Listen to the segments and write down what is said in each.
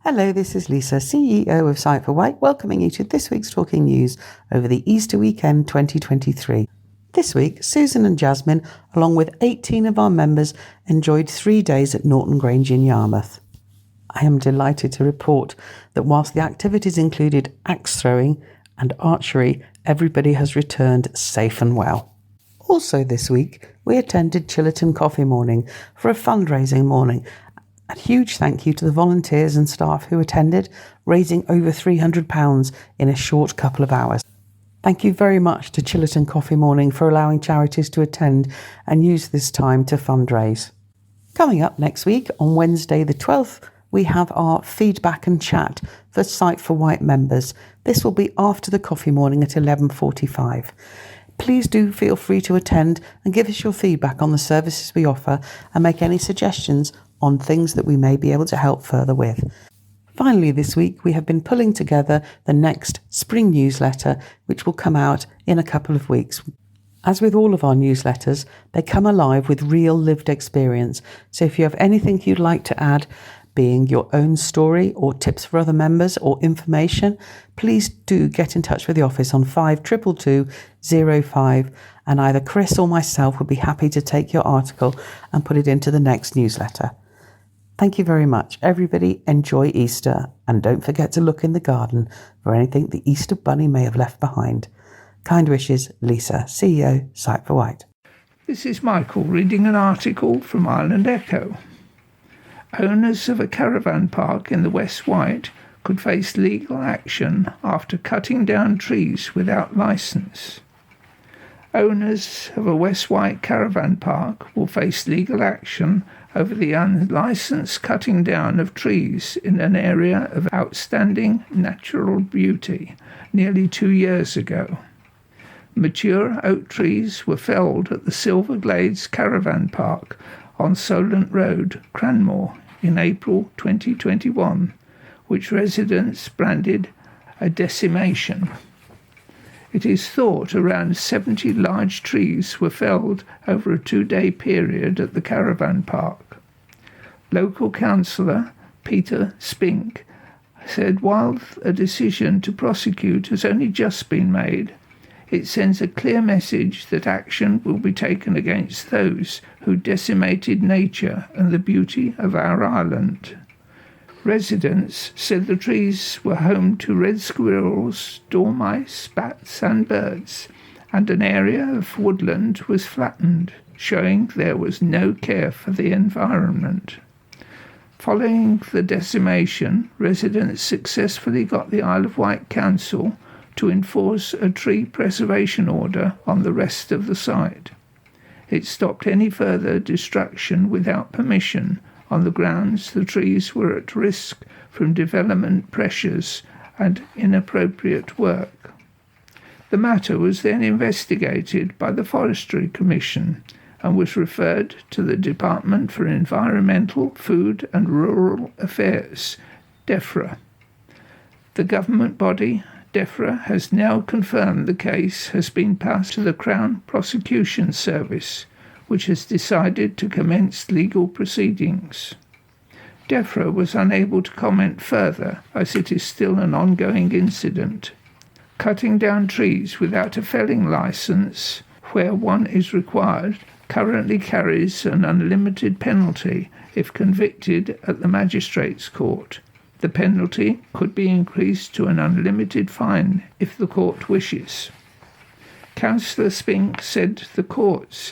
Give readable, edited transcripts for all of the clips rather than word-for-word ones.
Hello, this is Lisa, CEO of Sight for White, welcoming you to this week's Talking News over the Easter weekend 2023. This week, Susan and Jasmine, along with 18 of our members, enjoyed 3 days at Norton Grange in Yarmouth. I am delighted to report that whilst the activities included axe throwing and archery, everybody has returned safe and well. Also this week, we attended Chillerton Coffee Morning for a fundraising morning. A huge thank you to the volunteers and staff who attended, raising over £300 in a short couple of hours. Thank you very much to Chillerton Coffee Morning for allowing charities to attend and use this time to fundraise. Coming up next week, on Wednesday the 12th, we have our feedback and chat for Sight for White members. This will be after the coffee morning at 11:45. Please do feel free to attend and give us your feedback on the services we offer and make any suggestions on things that we may be able to help further with. Finally, this week we have been pulling together the next spring newsletter, which will come out in a couple of weeks. As with all of our newsletters, they come alive with real lived experience. So if you have anything you'd like to add, being your own story or tips for other members or information, please do get in touch with the office on 522205 and either Chris or myself would be happy to take your article and put it into the next newsletter. Thank you very much. Everybody enjoy Easter and don't forget to look in the garden for anything the Easter Bunny may have left behind. Kind wishes, Lisa, CEO, Sight for White. This is Michael reading an article from Ireland Echo. Owners of a caravan park in the West White could face legal action after cutting down trees without licence. Owners of a West White caravan park will face legal action over the unlicensed cutting down of trees in an area of outstanding natural beauty nearly 2 years ago. Mature oak trees were felled at the Silver Glades Caravan Park on Solent Road, Cranmore, in April 2021, which residents branded a decimation. It is thought around 70 large trees were felled over a 2-day period at the caravan park. Local councillor Peter Spink said while a decision to prosecute has only just been made, it sends a clear message that action will be taken against those who decimated nature and the beauty of our island. Residents said the trees were home to red squirrels, dormice, bats and birds, and an area of woodland was flattened, showing there was no care for the environment. Following the decimation, residents successfully got the Isle of Wight Council to enforce a tree preservation order on the rest of the site. It stopped any further destruction without permission on the grounds the trees were at risk from development pressures and inappropriate work. The matter was then investigated by the Forestry Commission and was referred to the Department for Environmental, Food and Rural Affairs, DEFRA. The government body, DEFRA, has now confirmed the case has been passed to the Crown Prosecution Service, which has decided to commence legal proceedings. DEFRA was unable to comment further as it is still an ongoing incident. Cutting down trees without a felling licence, where one is required, currently carries an unlimited penalty if convicted at the Magistrates' Court. The penalty could be increased to an unlimited fine if the court wishes. Councillor Spink said the courts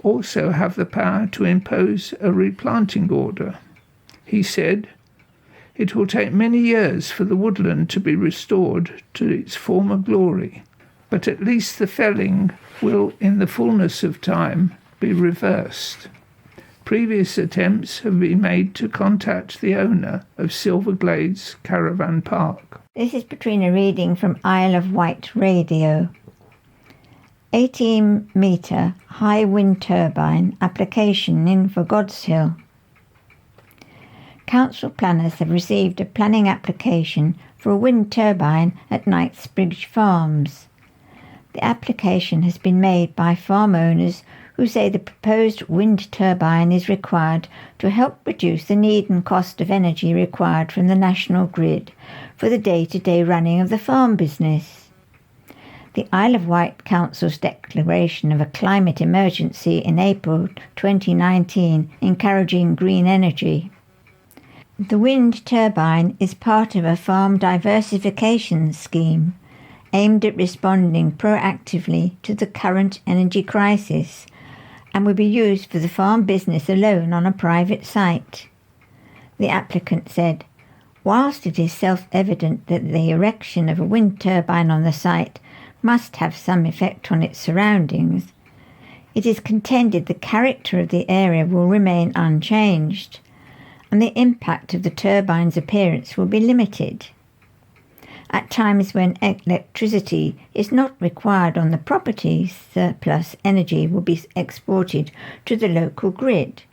also have the power to impose a replanting order. He said, "It will take many years for the woodland to be restored to its former glory, but at least the felling will, in the fullness of time, be reversed." Previous attempts have been made to contact the owner of Silver Glades Caravan Park. This is Katrina reading from Isle of Wight Radio. 18-metre high wind turbine application in for God's Hill. Council planners have received a planning application for a wind turbine at Knightsbridge Farms. The application has been made by farm owners who say the proposed wind turbine is required to help reduce the need and cost of energy required from the national grid for the day-to-day running of the farm business. The Isle of Wight Council's declaration of a climate emergency in April 2019 encouraging green energy. The wind turbine is part of a farm diversification scheme aimed at responding proactively to the current energy crisis and will be used for the farm business alone on a private site. The applicant said, whilst it is self-evident that the erection of a wind turbine on the site must have some effect on its surroundings, it is contended the character of the area will remain unchanged, and the impact of the turbine's appearance will be limited. At times when electricity is not required on the property, surplus energy will be exported to the local grid,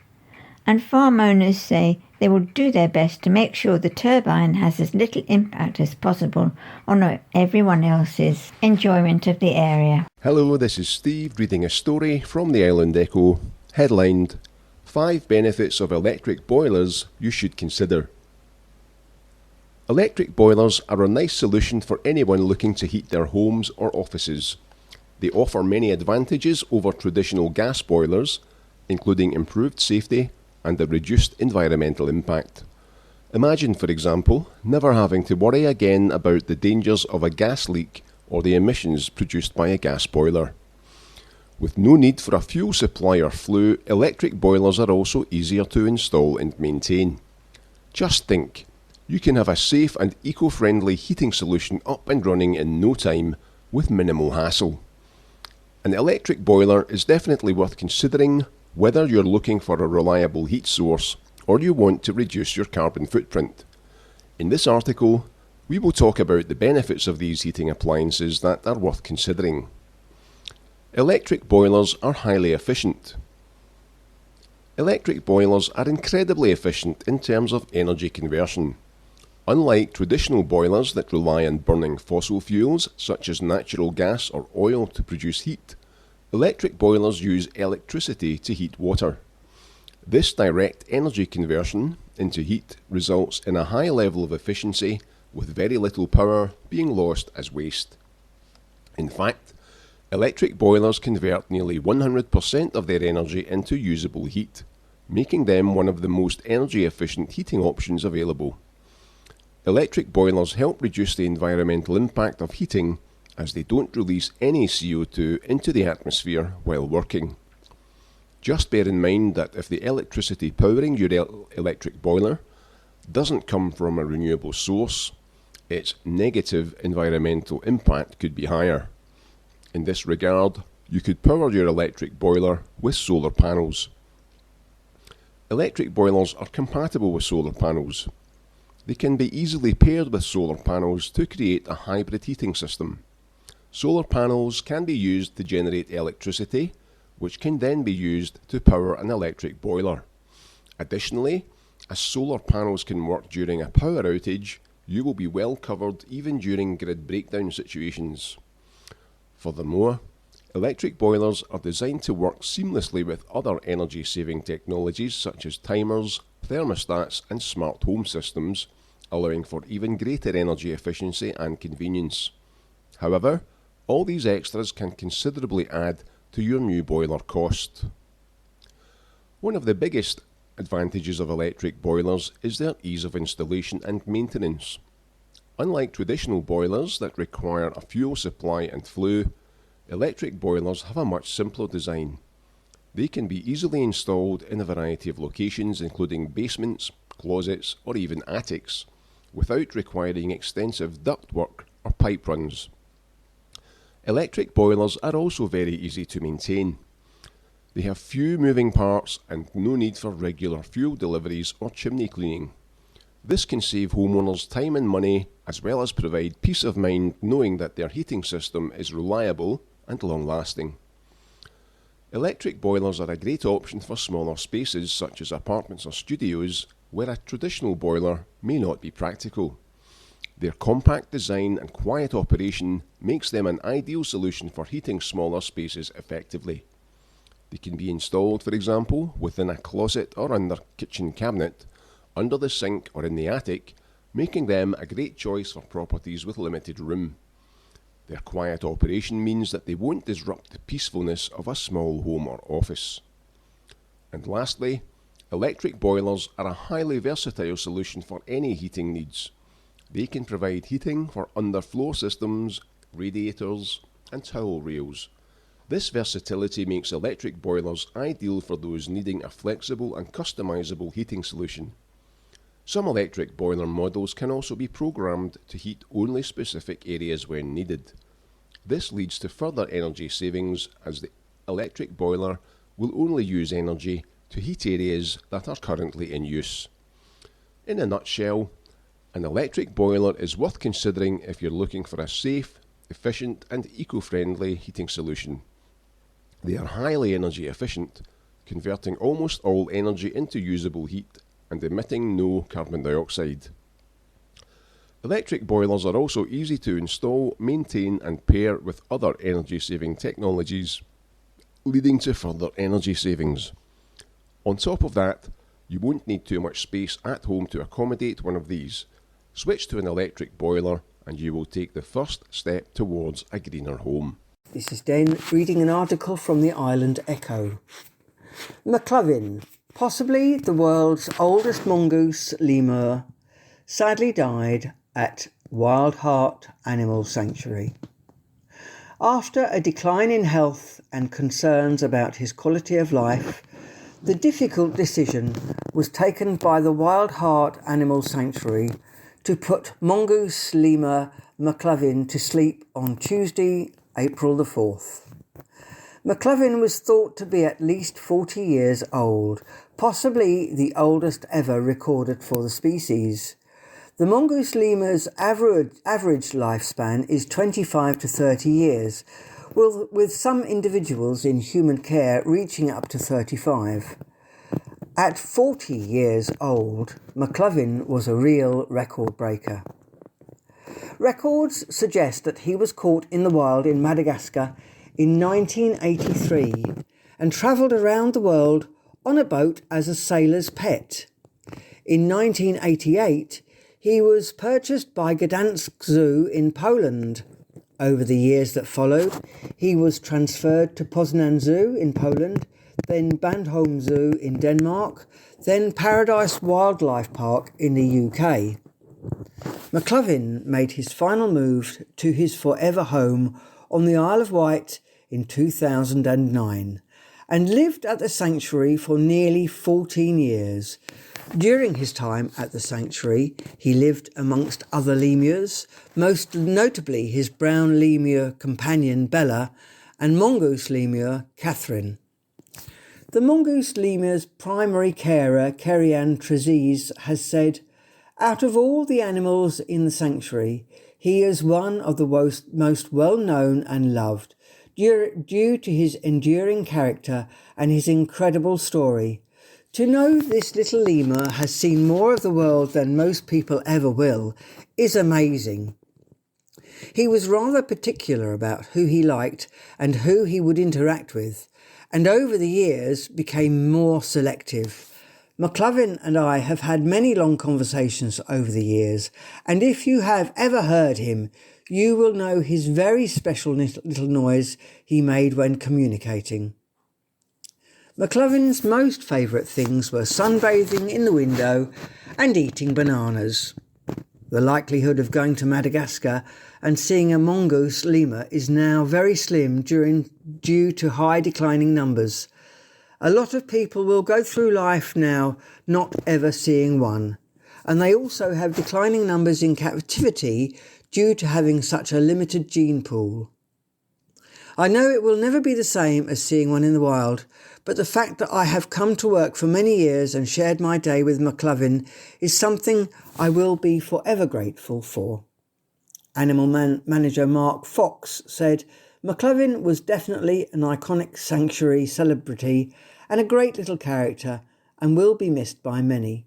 and farm owners say they will do their best to make sure the turbine has as little impact as possible on everyone else's enjoyment of the area. Hello, this is Steve reading a story from the Island Echo, headlined 5 Benefits of Electric Boilers You Should Consider. Electric boilers are a nice solution for anyone looking to heat their homes or offices. They offer many advantages over traditional gas boilers, including improved safety and a reduced environmental impact. Imagine, for example, never having to worry again about the dangers of a gas leak or the emissions produced by a gas boiler. With no need for a fuel supply or flue, electric boilers are also easier to install and maintain. Just think, you can have a safe and eco-friendly heating solution up and running in no time with minimal hassle. An electric boiler is definitely worth considering whether you're looking for a reliable heat source or you want to reduce your carbon footprint. In this article, we will talk about the benefits of these heating appliances that are worth considering. Electric boilers are highly efficient. Electric boilers are incredibly efficient in terms of energy conversion. Unlike traditional boilers that rely on burning fossil fuels such as natural gas or oil to produce heat, electric boilers use electricity to heat water. This direct energy conversion into heat results in a high level of efficiency with very little power being lost as waste. In fact, electric boilers convert nearly 100% of their energy into usable heat, making them one of the most energy efficient heating options available. Electric boilers help reduce the environmental impact of heating as they don't release any CO2 into the atmosphere while working. Just bear in mind that if the electricity powering your electric boiler doesn't come from a renewable source, its negative environmental impact could be higher. In this regard, you could power your electric boiler with solar panels. Electric boilers are compatible with solar panels. They can be easily paired with solar panels to create a hybrid heating system. Solar panels can be used to generate electricity, which can then be used to power an electric boiler. Additionally, as solar panels can work during a power outage, you will be well covered even during grid breakdown situations. Furthermore, electric boilers are designed to work seamlessly with other energy-saving technologies such as timers, thermostats and smart home systems, allowing for even greater energy efficiency and convenience. However, all these extras can considerably add to your new boiler cost. One of the biggest advantages of electric boilers is their ease of installation and maintenance. Unlike traditional boilers that require a fuel supply and flue, electric boilers have a much simpler design. They can be easily installed in a variety of locations, including basements, closets, or even attics, without requiring extensive ductwork or pipe runs. Electric boilers are also very easy to maintain. They have few moving parts and no need for regular fuel deliveries or chimney cleaning. This can save homeowners time and money, as well as provide peace of mind knowing that their heating system is reliable and long-lasting. Electric boilers are a great option for smaller spaces such as apartments or studios where a traditional boiler may not be practical. Their compact design and quiet operation makes them an ideal solution for heating smaller spaces effectively. They can be installed, for example, within a closet or under kitchen cabinet, under the sink or in the attic, making them a great choice for properties with limited room. Their quiet operation means that they won't disrupt the peacefulness of a small home or office. And lastly, electric boilers are a highly versatile solution for any heating needs. They can provide heating for underfloor systems, radiators, and towel rails. This versatility makes electric boilers ideal for those needing a flexible and customizable heating solution. Some electric boiler models can also be programmed to heat only specific areas when needed. This leads to further energy savings, as the electric boiler will only use energy to heat areas that are currently in use. In a nutshell, an electric boiler is worth considering if you're looking for a safe, efficient and eco-friendly heating solution. They are highly energy efficient, converting almost all energy into usable heat and emitting no carbon dioxide. Electric boilers are also easy to install, maintain and pair with other energy-saving technologies, leading to further energy savings. On top of that, you won't need too much space at home to accommodate one of these. Switch to an electric boiler and you will take the first step towards a greener home. This is Den reading an article from the Island Echo. McLovin, possibly the world's oldest mongoose lemur, sadly died at Wild Heart Animal Sanctuary. After a decline in health and concerns about his quality of life, the difficult decision was taken by the Wild Heart Animal Sanctuary to put mongoose lemur McLovin to sleep on Tuesday, April the 4th. McLovin was thought to be at least 40 years old, possibly the oldest ever recorded for the species. The mongoose lemur's average lifespan is 25 to 30 years, with some individuals in human care reaching up to 35. At 40 years old, McLovin was a real record breaker. Records suggest that he was caught in the wild in Madagascar in 1983 and travelled around the world on a boat as a sailor's pet. In 1988, he was purchased by Gdansk Zoo in Poland. Over the years that followed, he was transferred to Poznan Zoo in Poland, then Bandholm Zoo in Denmark, then Paradise Wildlife Park in the UK. McLovin made his final move to his forever home on the Isle of Wight in 2009 and lived at the sanctuary for nearly 14 years. During his time at the sanctuary, he lived amongst other lemurs, most notably his brown lemur companion Bella and mongoose lemur Catherine. The mongoose lemur's primary carer, Kerry-Ann Trezise, has said, "Out of all the animals in the sanctuary, he is one of the most well-known and loved, due to his enduring character and his incredible story. To know this little lemur has seen more of the world than most people ever will is amazing." He was rather particular about who he liked and who he would interact with, and over the years became more selective. McLovin and I have had many long conversations over the years, and if you have ever heard him, you will know his very special little noise he made when communicating. McLovin's most favourite things were sunbathing in the window and eating bananas. The likelihood of going to Madagascar and seeing a mongoose lemur is now very slim due to high declining numbers. A lot of people will go through life now not ever seeing one, and they also have declining numbers in captivity due to having such a limited gene pool. I know it will never be the same as seeing one in the wild, but the fact that I have come to work for many years and shared my day with McLovin is something I will be forever grateful for. Animal manager Mark Fox said, "McLovin was definitely an iconic sanctuary celebrity and a great little character and will be missed by many.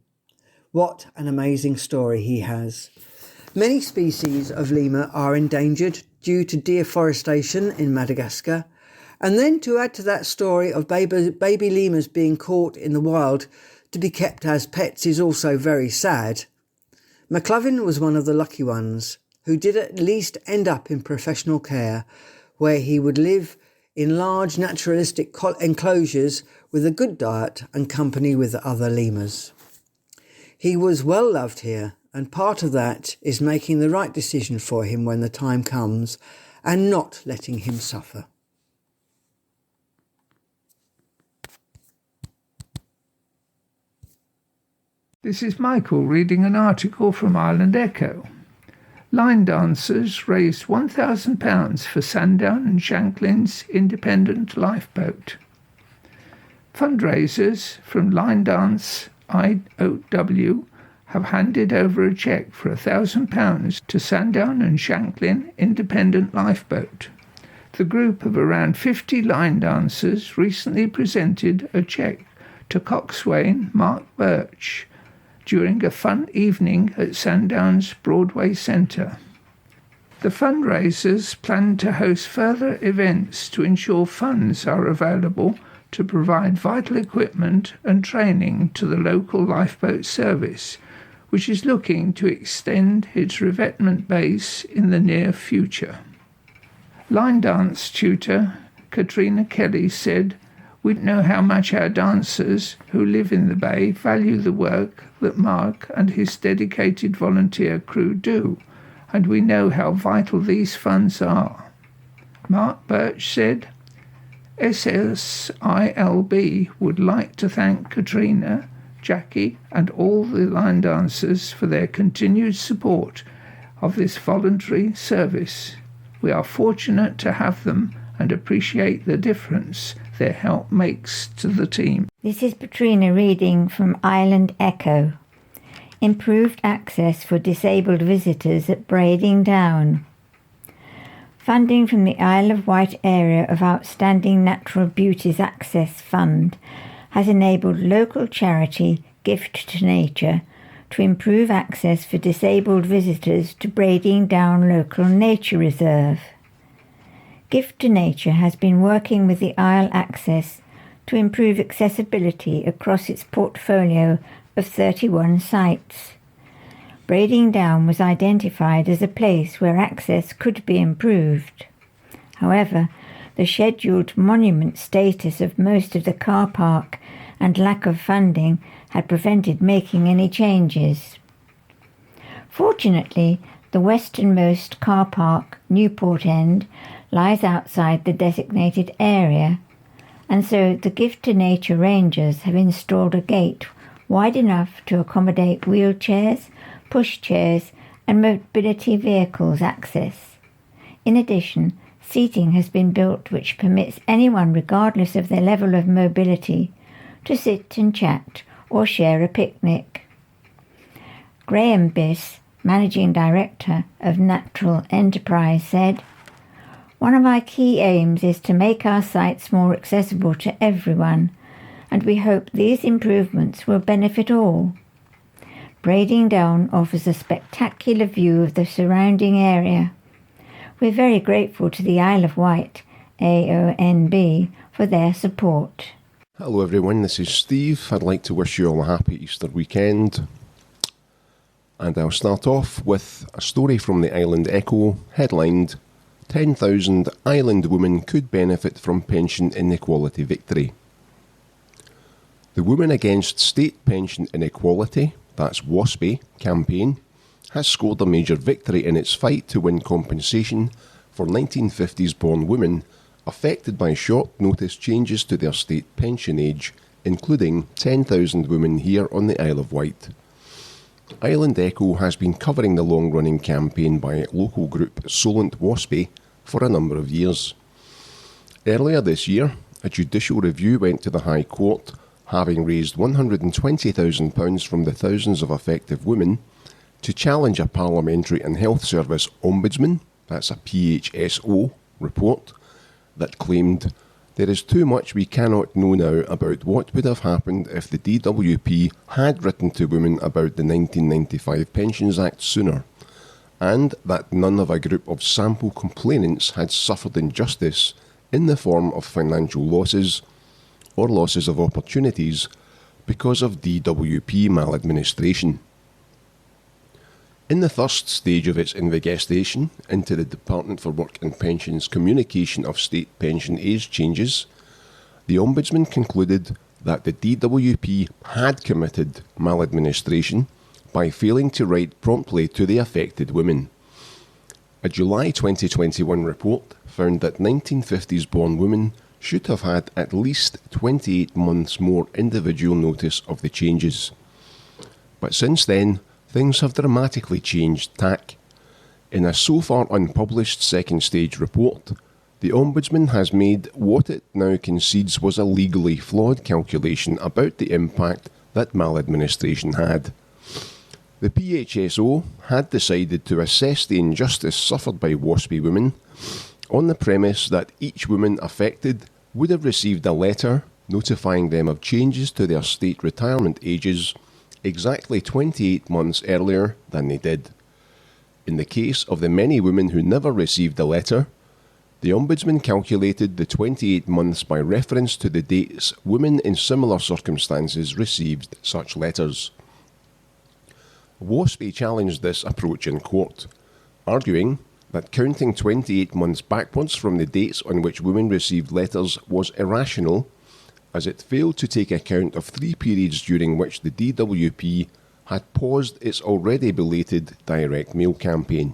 What an amazing story he has." Many species of lemur are endangered due to deforestation in Madagascar, And then to add to that story of baby lemurs being caught in the wild to be kept as pets is also very sad. McLovin was one of the lucky ones who did at least end up in professional care, where he would live in large naturalistic enclosures with a good diet and company with other lemurs. He was well loved here, and part of that is making the right decision for him when the time comes and not letting him suffer. This is Michael reading an article from Island Echo. Line dancers raised £1,000 for Sandown and Shanklin's independent lifeboat. Fundraisers from Line Dance IOW have handed over a cheque for £1,000 to Sandown and Shanklin independent lifeboat. The group of around 50 line dancers recently presented a cheque to coxswain Mark Birch during a fun evening at Sandown's Broadway Centre. The fundraisers plan to host further events to ensure funds are available to provide vital equipment and training to the local lifeboat service, which is looking to extend its revetment base in the near future. Line dance tutor Katrina Kelly said, "We know how much our dancers who live in the bay value the work that Mark and his dedicated volunteer crew do, and we know how vital these funds are." Mark Birch said, "SSILB would like to thank Katrina, Jackie and all the line dancers for their continued support of this voluntary service. We are fortunate to have them and appreciate the difference their help makes to the team." This is Katrina reading from Island Echo. Improved access for disabled visitors at Brading Down. Funding from the Isle of Wight Area of Outstanding Natural Beauties Access Fund has enabled local charity Gift to Nature to improve access for disabled visitors to Brading Down Local Nature Reserve. Gift to Nature has been working with the Isle Access to improve accessibility across its portfolio of 31 sites. Brading Down was identified as a place where access could be improved. However, the scheduled monument status of most of the car park and lack of funding had prevented making any changes. Fortunately, the westernmost car park, Newport End, lies outside the designated area, and so the Gift to Nature Rangers have installed a gate wide enough to accommodate wheelchairs, pushchairs and mobility vehicles access. In addition, seating has been built which permits anyone, regardless of their level of mobility, to sit and chat or share a picnic. Graham Biss, Managing Director of Natural Enterprise, said, "One of our key aims is to make our sites more accessible to everyone, and we hope these improvements will benefit all. Brading Down offers a spectacular view of the surrounding area. We're very grateful to the Isle of Wight, AONB, for their support." Hello everyone, this is Steve. I'd like to wish you all a happy Easter weekend. And I'll start off with a story from the Island Echo, headlined 10,000 Island Women Could Benefit from Pension Inequality Victory. The Women Against State Pension Inequality, that's WASPI, campaign has scored a major victory in its fight to win compensation for 1950s-born women affected by short-notice changes to their state pension age, including 10,000 women here on the Isle of Wight. Island Echo has been covering the long-running campaign by local group Solent WASPI for a number of years. Earlier this year, a judicial review went to the High Court, having raised £120,000 from the thousands of affected women to challenge a Parliamentary and Health Service Ombudsman, that's a PHSO, report that claimed there is too much we cannot know now about what would have happened if the DWP had written to women about the 1995 Pensions Act sooner, and that none of a group of sample complainants had suffered injustice in the form of financial losses or losses of opportunities because of DWP maladministration. In the first stage of its investigation into the Department for Work and Pensions communication of state pension age changes, the Ombudsman concluded that the DWP had committed maladministration by failing to write promptly to the affected women. A July 2021 report found that 1950s-born women should have had at least 28 months more individual notice of the changes. But since then, things have dramatically changed tack. In a so far unpublished second stage report, the Ombudsman has made what it now concedes was a legally flawed calculation about the impact that maladministration had. The PHSO had decided to assess the injustice suffered by WASPI women on the premise that each woman affected would have received a letter notifying them of changes to their state retirement ages exactly 28 months earlier than they did. In the case of the many women who never received a letter, the Ombudsman calculated the 28 months by reference to the dates women in similar circumstances received such letters. WASPI challenged this approach in court, arguing that counting 28 months backwards from the dates on which women received letters was irrational, as it failed to take account of 3 periods during which the DWP had paused its already belated direct mail campaign.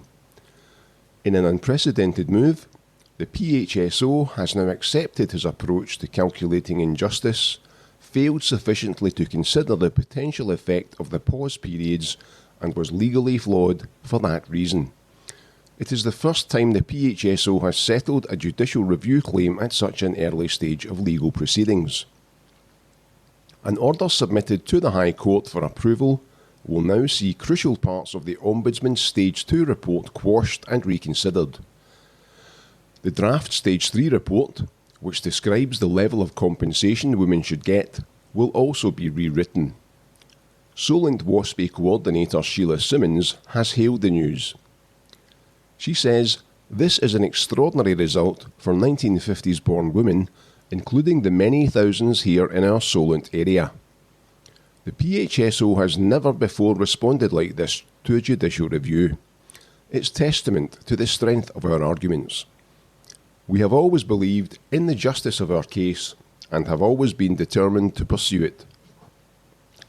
In an unprecedented move, the PHSO has now accepted his approach to calculating injustice, failed sufficiently to consider the potential effect of the pause periods, and was legally flawed for that reason. It is the first time the PHSO has settled a judicial review claim at such an early stage of legal proceedings. An order submitted to the High Court for approval will now see crucial parts of the Ombudsman's Stage 2 report quashed and reconsidered. The draft Stage 3 report, which describes the level of compensation women should get, will also be rewritten. Solent WASPI coordinator Sheila Simmons has hailed the news. She says, "This is an extraordinary result for 1950s-born women, including the many thousands here in our Solent area. The PHSO has never before responded like this to a judicial review. It's testament to the strength of our arguments. We have always believed in the justice of our case and have always been determined to pursue it.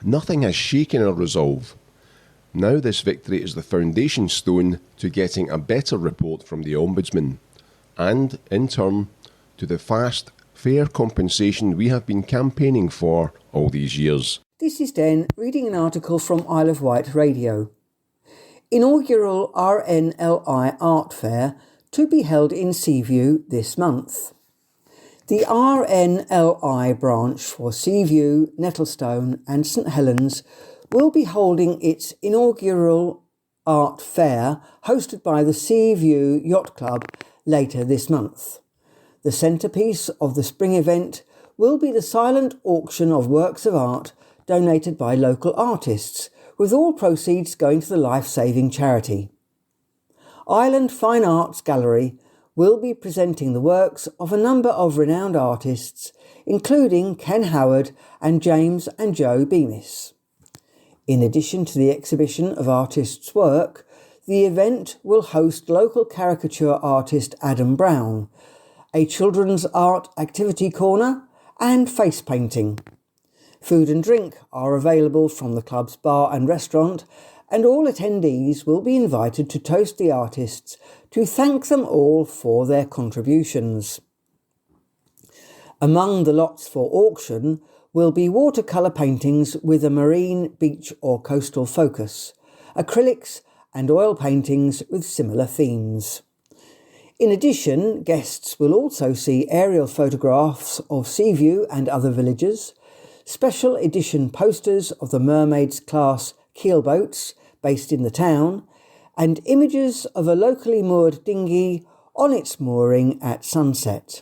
Nothing has shaken our resolve. Now this victory is the foundation stone to getting a better report from the Ombudsman and, in turn, to the fast, fair compensation we have been campaigning for all these years." This is Den reading an article from Isle of Wight Radio. Inaugural RNLI Art Fair to be held in Seaview this month. The RNLI branch for Seaview, Nettlestone and St Helens will be holding its inaugural art fair hosted by the Seaview Yacht Club later this month. The centrepiece of the spring event will be the silent auction of works of art donated by local artists, with all proceeds going to the life-saving charity. Island Fine Arts Gallery will be presenting the works of a number of renowned artists, including Ken Howard and James and Joe Bemis. In addition to the exhibition of artists' work, the event will host local caricature artist Adam Brown, a children's art activity corner and face painting. Food and drink are available from the club's bar and restaurant, and all attendees will be invited to toast the artists to thank them all for their contributions. Among the lots for auction will be watercolour paintings with a marine, beach or coastal focus, acrylics and oil paintings with similar themes. In addition, guests will also see aerial photographs of Seaview and other villages, special edition posters of the Mermaids class keelboats based in the town, and images of a locally moored dinghy on its mooring at sunset.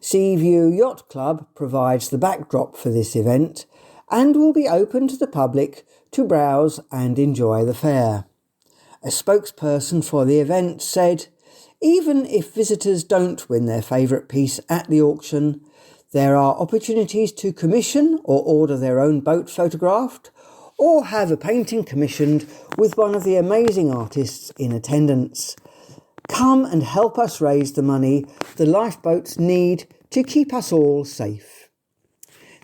Seaview Yacht Club provides the backdrop for this event and will be open to the public to browse and enjoy the fair. A spokesperson for the event said, Even if visitors don't win their favourite piece at the auction, there are opportunities to commission or order their own boat photographed, or have a painting commissioned with one of the amazing artists in attendance. Come and help us raise the money the lifeboats need to keep us all safe.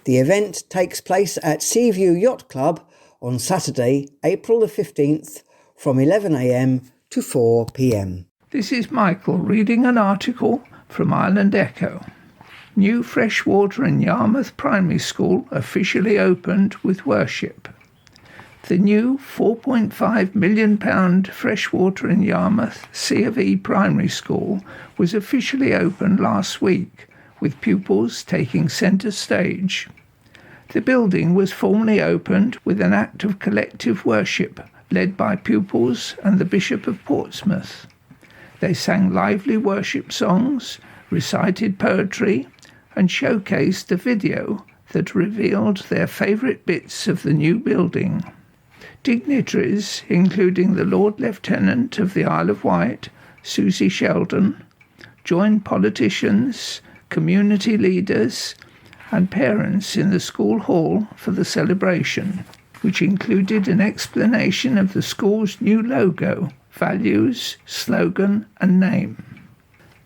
The event takes place at Seaview Yacht Club on Saturday, April the 15th from 11 a.m. to 4 p.m. This is Michael reading an article from Island Echo. New freshwater in Yarmouth Primary School officially opened with worship. The new £4.5 million freshwater in Yarmouth C of E Primary School was officially opened last week, with pupils taking centre stage. The building was formally opened with an act of collective worship led by pupils and the Bishop of Portsmouth. They sang lively worship songs, recited poetry, and showcased a video that revealed their favourite bits of the new building. Dignitaries, including the Lord Lieutenant of the Isle of Wight, Susie Sheldon, joined politicians, community leaders, and parents in the school hall for the celebration, which included an explanation of the school's new logo, values, slogan, and name.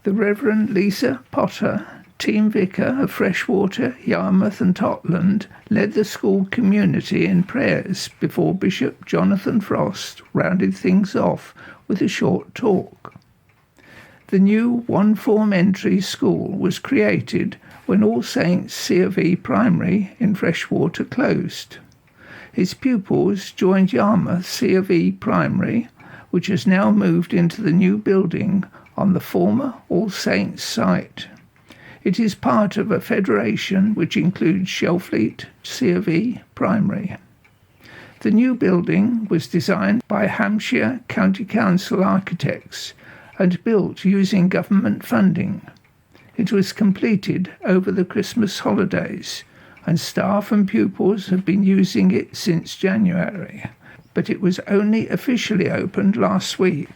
The Reverend Lisa Potter, Team Vicar of Freshwater, Yarmouth and Totland, led the school community in prayers before Bishop Jonathan Frost rounded things off with a short talk. The new one-form entry school was created when All Saints C of E Primary in Freshwater closed. Its pupils joined Yarmouth C of E Primary, which has now moved into the new building on the former All Saints site. It is part of a federation which includes Shelfleet C of E Primary. The new building was designed by Hampshire County Council architects and built using government funding. It was completed over the Christmas holidays, and staff and pupils have been using it since January, but it was only officially opened last week.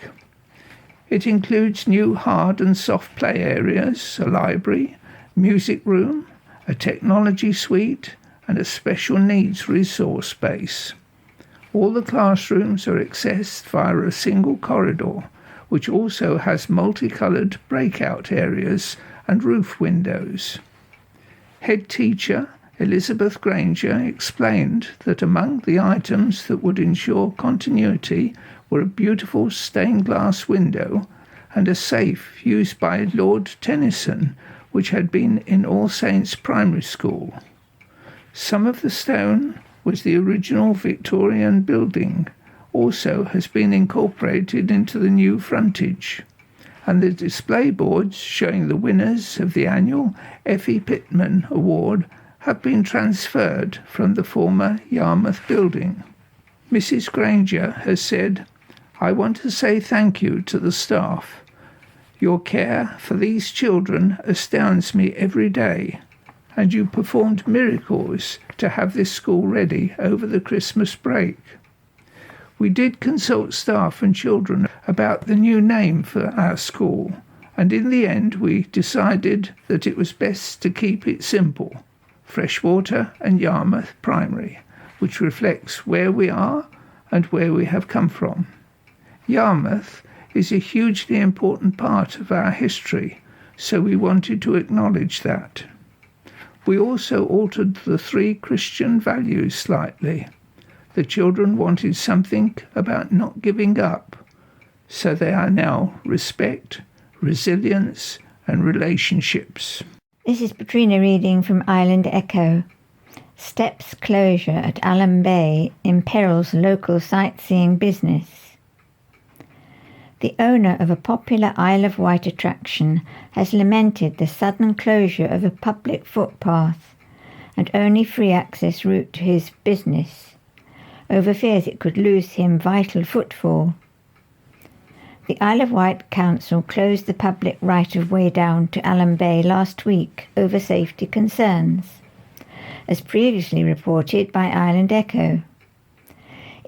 It includes new hard and soft play areas, a library, music room, a technology suite, and a special needs resource space. All the classrooms are accessed via a single corridor, which also has multicoloured breakout areas and roof windows. Head teacher Elizabeth Granger explained that among the items that would ensure continuity were a beautiful stained glass window and a safe used by Lord Tennyson, which had been in All Saints Primary School. Some of the stone was the original Victorian building, also has been incorporated into the new frontage, and the display boards showing the winners of the annual Effie Pittman Award have been transferred from the former Yarmouth building. Mrs. Granger has said, "I want to say thank you to the staff. Your care for these children astounds me every day, and you performed miracles to have this school ready over the Christmas break." We did consult staff and children about the new name for our school, and in the end we decided that it was best to keep it simple, Freshwater and Yarmouth Primary, which reflects where we are and where we have come from. Yarmouth is a hugely important part of our history, so we wanted to acknowledge that. We also altered the 3 Christian values slightly. The children wanted something about not giving up, so they are now respect, resilience, and relationships. This is Patrina reading from Island Echo. Steps closure at Alum Bay imperils local sightseeing business. The owner of a popular Isle of Wight attraction has lamented the sudden closure of a public footpath and only free access route to his business, over fears it could lose him vital footfall. The Isle of Wight Council closed the public right-of-way down to Alum Bay last week over safety concerns, as previously reported by Island Echo.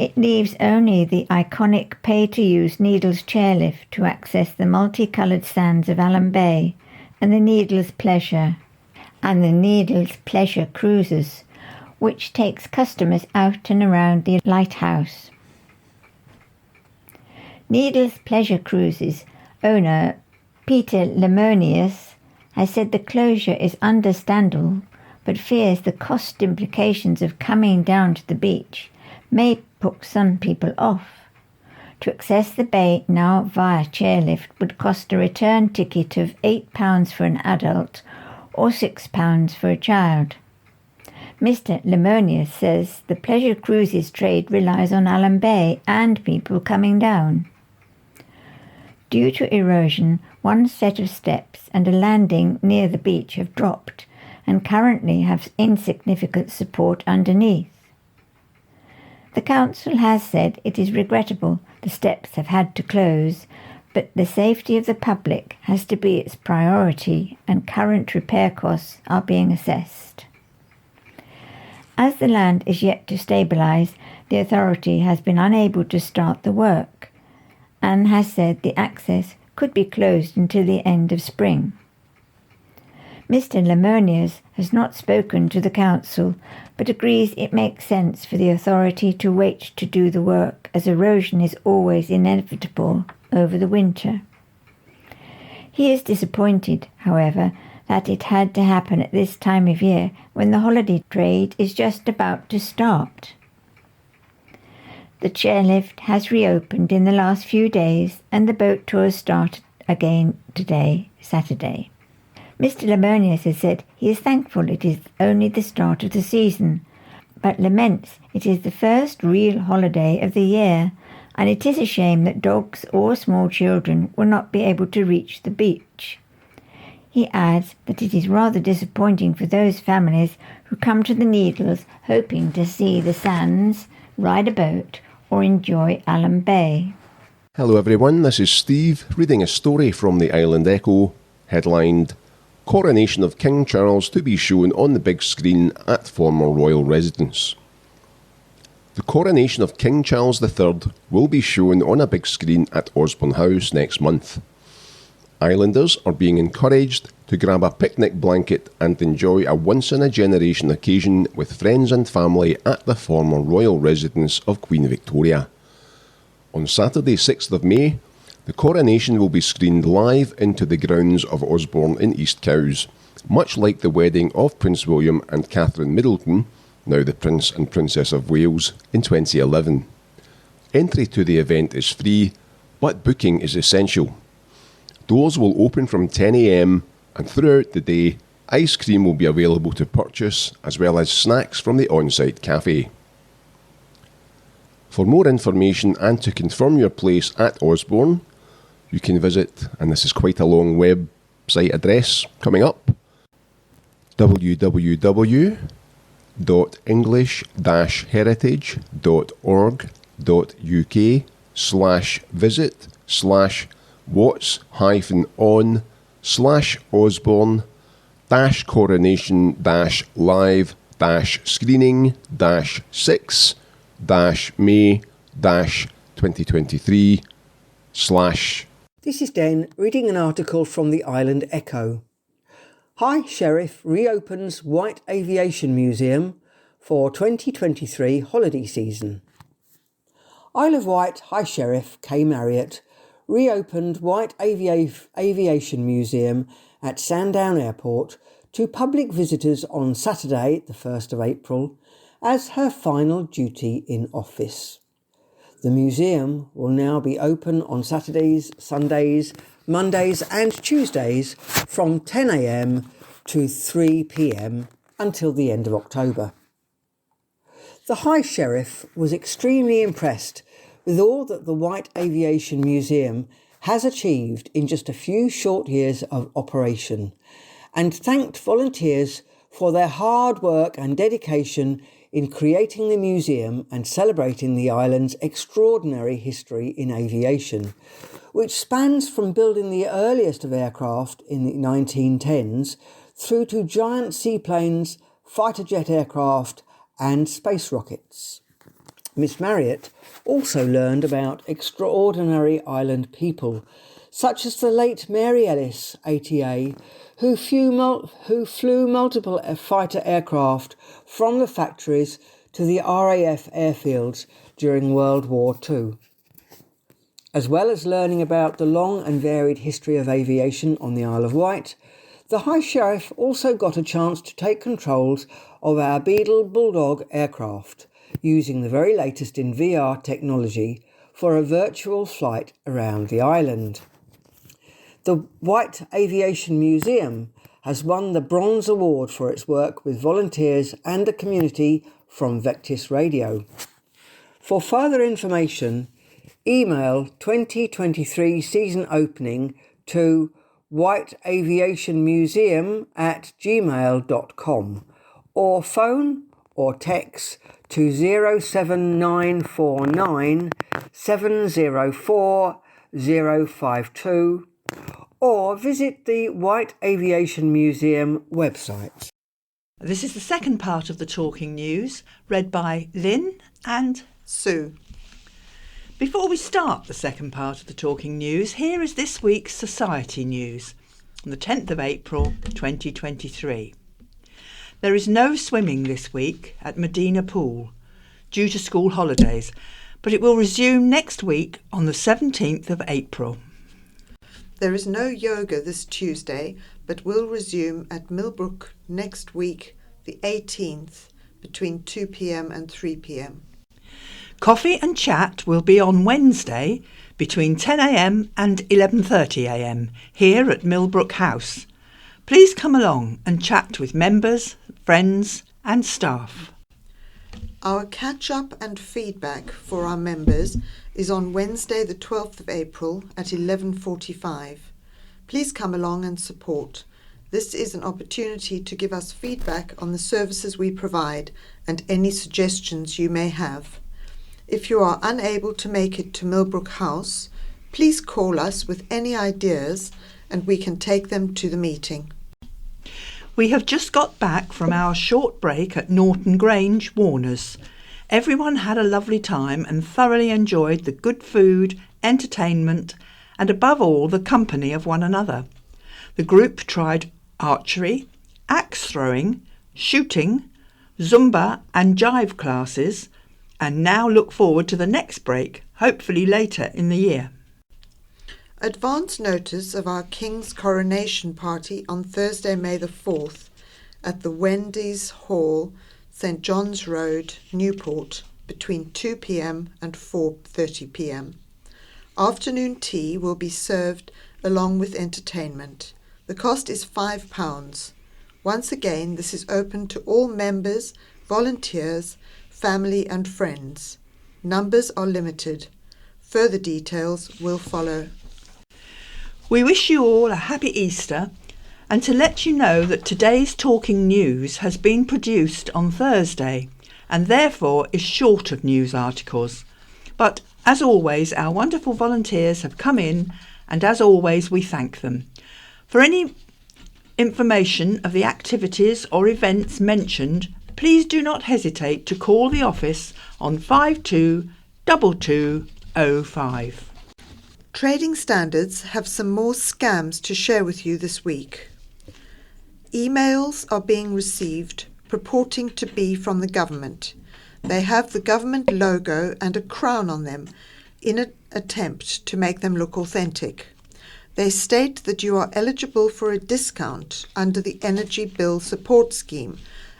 It leaves only the iconic pay-to-use Needles chairlift to access the multicoloured sands of Allen Bay and the Needles Pleasure Cruises, which takes customers out and around the lighthouse. Needles Pleasure Cruises owner Peter Lemonius has said the closure is understandable, but fears the cost implications of coming down to the beach may put some people off. To access the bay now via chairlift would cost a return ticket of £8 for an adult or £6 for a child. Mr. Lemonius says the pleasure cruises trade relies on Allen Bay and people coming down. Due to erosion, one set of steps and a landing near the beach have dropped and currently have insignificant support underneath. The council has said it is regrettable the steps have had to close, but the safety of the public has to be its priority and current repair costs are being assessed. As the land is yet to stabilise, the authority has been unable to start the work and has said the access could be closed until the end of spring. Mr. Lemonius has not spoken to the council, but agrees it makes sense for the authority to wait to do the work, as erosion is always inevitable over the winter. He is disappointed, however, that it had to happen at this time of year when the holiday trade is just about to start. The chairlift has reopened in the last few days and the boat tours start again today, Saturday. Mr. Lemonius has said he is thankful it is only the start of the season, but laments it is the first real holiday of the year, and it is a shame that dogs or small children will not be able to reach the beach. He adds that it is rather disappointing for those families who come to the Needles hoping to see the sands, ride a boat, or enjoy Allen Bay. Hello everyone, this is Steve reading a story from the Island Echo, headlined Coronation of King Charles to be shown on the big screen at former royal residence. The coronation of King Charles III will be shown on a big screen at Osborne House next month. Islanders are being encouraged to grab a picnic blanket and enjoy a once-in-a-generation occasion with friends and family at the former royal residence of Queen Victoria. On Saturday 6th of May, the coronation will be screened live into the grounds of Osborne in East Cowes, much like the wedding of Prince William and Catherine Middleton, now the Prince and Princess of Wales, in 2011. Entry to the event is free, but booking is essential. Doors will open from 10 a.m, and throughout the day, ice cream will be available to purchase, as well as snacks from the on-site cafe. For more information and to confirm your place at Osborne, you can visit, and this is quite a long website address coming up, www.english-heritage.org.uk/visit/osborne-coronation-live-screening-6-may-2023/ This is Den reading an article from the Island Echo. High Sheriff reopens White Aviation Museum for 2023 holiday season. Isle of Wight High Sheriff Kay Marriott reopened White Aviation Museum at Sandown Airport to public visitors on Saturday, the 1st of April, as her final duty in office. The museum will now be open on Saturdays, Sundays, Mondays and Tuesdays from 10 a.m. to 3 p.m. until the end of October. The High Sheriff was extremely impressed with all that the White Aviation Museum has achieved in just a few short years of operation, and thanked volunteers for their hard work and dedication in creating the museum and celebrating the island's extraordinary history in aviation, which spans from building the earliest of aircraft in the 1910s through to giant seaplanes, fighter jet aircraft and space rockets. Miss Marriott also learned about extraordinary island people, such as the late Mary Ellis, ATA, who flew multiple fighter aircraft from the factories to the RAF airfields during World War II. As well as learning about the long and varied history of aviation on the Isle of Wight, the High Sheriff also got a chance to take controls of our Beetle Bulldog aircraft, using the very latest in VR technology for a virtual flight around the island. The Wight Aviation Museum has won the Bronze Award for its work with volunteers and the community from Vectis Radio. For further information, email 2023 season opening to whiteaviationmuseum@gmail.com or phone or text to 07949 704 052 or visit the Wight Aviation Museum website. This is the second part of the Talking News, read by Lynn and Sue. Before we start the second part of the Talking News, here is this week's Society News on the 10th of April 2023. There is no swimming this week at Medina Pool due to school holidays, but it will resume next week on the 17th of April. There is no yoga this Tuesday, but will resume at Millbrook next week, the 18th, between 2 p.m. and 3 p.m. Coffee and chat will be on Wednesday between 10 a.m. and 11:30 a.m. here at Millbrook House. Please come along and chat with members, friends and staff. Our catch-up and feedback for our members is on Wednesday the 12th of April at 11:45. Please come along and support. This is an opportunity to give us feedback on the services we provide and any suggestions you may have. If you are unable to make it to Millbrook House, please call us with any ideas and we can take them to the meeting. We have just got back from our short break at Norton Grange, Warners. Everyone had a lovely time and thoroughly enjoyed the good food, entertainment, and above all the company of one another. The group tried archery, axe throwing, shooting, Zumba and jive classes, and now look forward to the next break, hopefully later in the year. Advance notice of our King's Coronation Party on Thursday, May the 4th at the Wendy's Hall, St John's Road, Newport, between 2 p.m. and 4:30 p.m. Afternoon tea will be served along with entertainment. The cost is £5. Once again, this is open to all members, volunteers, family and friends. Numbers are limited. Further details will follow. We wish you all a happy Easter, and to let you know that today's Talking News has been produced on Thursday and therefore is short of news articles. But as always, our wonderful volunteers have come in, and as always we thank them. For any information of the activities or events mentioned, please do not hesitate to call the office on 522205. Trading Standards have some more scams to share with you this week. Emails are being received purporting to be from the government. They have the government logo and a crown on them in an attempt to make them look authentic. They state that you are eligible for a discount under the Energy Bill Support Scheme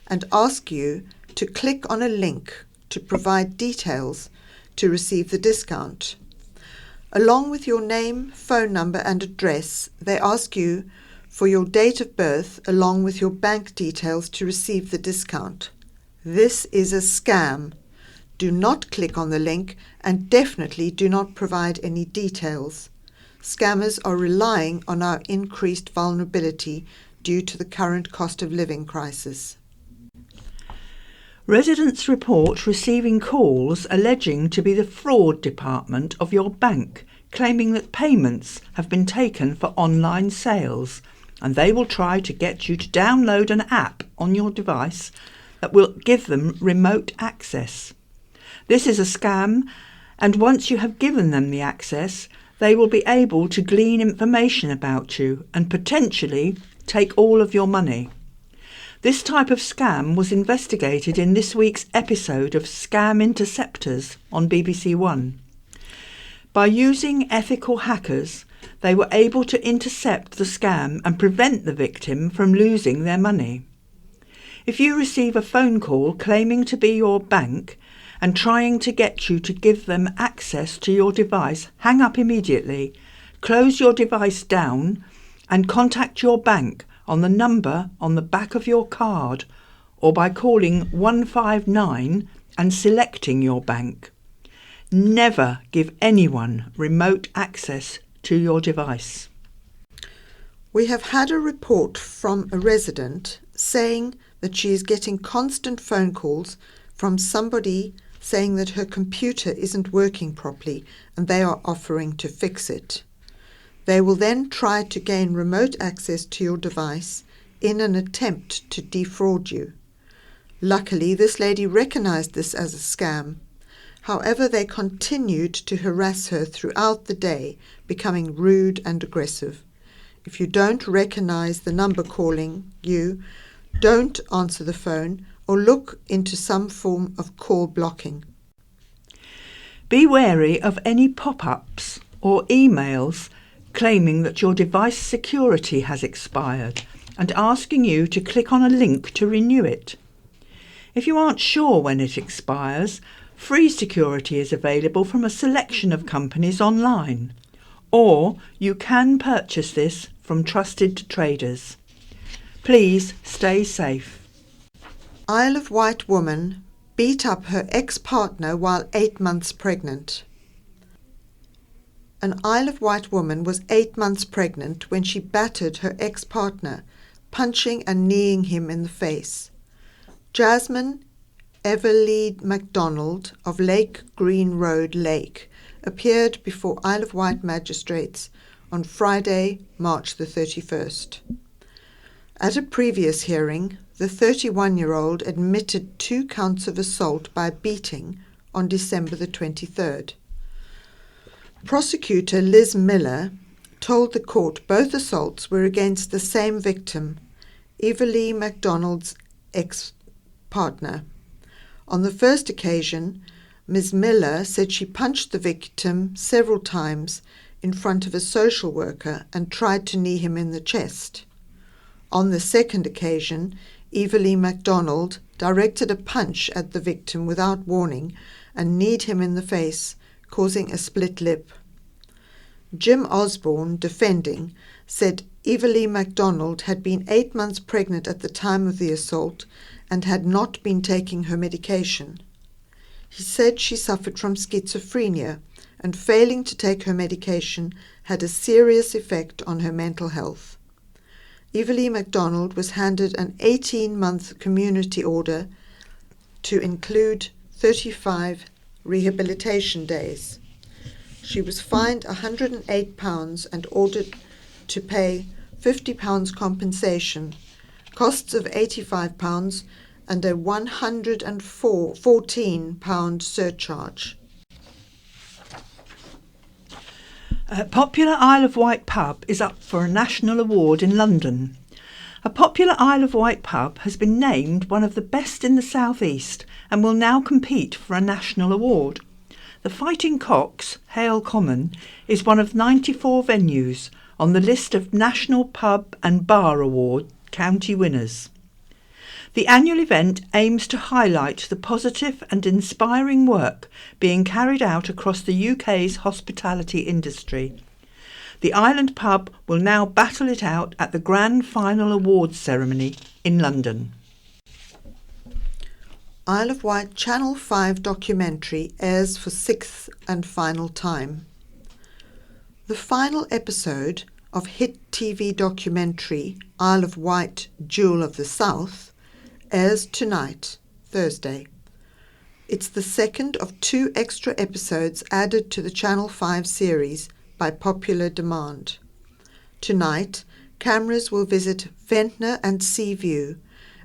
and ask you to click on a link to provide details to receive the discount. Along with your name, phone number and address, they ask you for your date of birth along with your bank details to receive the discount. This is a scam. Do not click on the link and definitely do not provide any details. Scammers are relying on our increased vulnerability due to the current cost of living crisis. Residents report receiving calls alleging to be the fraud department of your bank, claiming that payments have been taken for online sales, and they will try to get you to download an app on your device that will give them remote access. This is a scam, and once you have given them the access, they will be able to glean information about you and potentially take all of your money. This type of scam was investigated in this week's episode of Scam Interceptors on BBC One. By using ethical hackers, they were able to intercept the scam and prevent the victim from losing their money. If you receive a phone call claiming to be your bank and trying to get you to give them access to your device, hang up immediately, close your device down and contact your bank on the number on the back of your card or by calling 159 and selecting your bank. Never give anyone remote access to your device. We have had a report from a resident saying that she is getting constant phone calls from somebody saying that her computer isn't working properly and they are offering to fix it. They will then try to gain remote access to your device in an attempt to defraud you. Luckily, this lady recognized this as a scam. However, they continued to harass her throughout the day, becoming rude and aggressive. If you don't recognize the number calling you, don't answer the phone or look into some form of call blocking. Be wary of any pop-ups or emails claiming that your device security has expired and asking you to click on a link to renew it. If you aren't sure when it expires, free security is available from a selection of companies online, or you can purchase this from trusted traders. Please stay safe. Isle of Wight woman beat up her ex-partner while 8 months pregnant. An Isle of Wight woman was 8 months pregnant when she battered her ex-partner, punching and kneeing him in the face. Jasmine Everleigh MacDonald of Lake Green Road Lake appeared before Isle of Wight magistrates on Friday, March the 31st. At a previous hearing, the 31-year-old admitted 2 counts of assault by beating on December the 23rd. Prosecutor Liz Miller told the court both assaults were against the same victim, Everleigh MacDonald's ex-partner. On the first occasion, Ms. Miller said she punched the victim several times in front of a social worker and tried to knee him in the chest. On the second occasion, Everleigh MacDonald directed a punch at the victim without warning and kneed him in the face, causing a split lip. Jim Osborne, defending, said Everleigh MacDonald had been 8 months pregnant at the time of the assault and had not been taking her medication. He said she suffered from schizophrenia and failing to take her medication had a serious effect on her mental health. Everleigh MacDonald was handed an 18-month community order to include 35 rehabilitation days. She was fined £108 and ordered to pay £50 compensation, costs of £85 and a £114 surcharge. A popular Isle of Wight pub is up for a national award in London. A popular Isle of Wight pub has been named one of the best in the South East and will now compete for a national award. The Fighting Cocks, Hale Common, is one of 94 venues on the list of National Pub and Bar Award county winners. The annual event aims to highlight the positive and inspiring work being carried out across the UK's hospitality industry. The Island Pub will now battle it out at the grand final awards ceremony in London. Isle of Wight Channel 5 documentary airs for 6th and final time. The final episode of hit TV documentary Isle of Wight Jewel of the South airs tonight, Thursday. It's the second of 2 extra episodes added to the Channel 5 series by popular demand. Tonight, cameras will visit Ventnor and Seaview,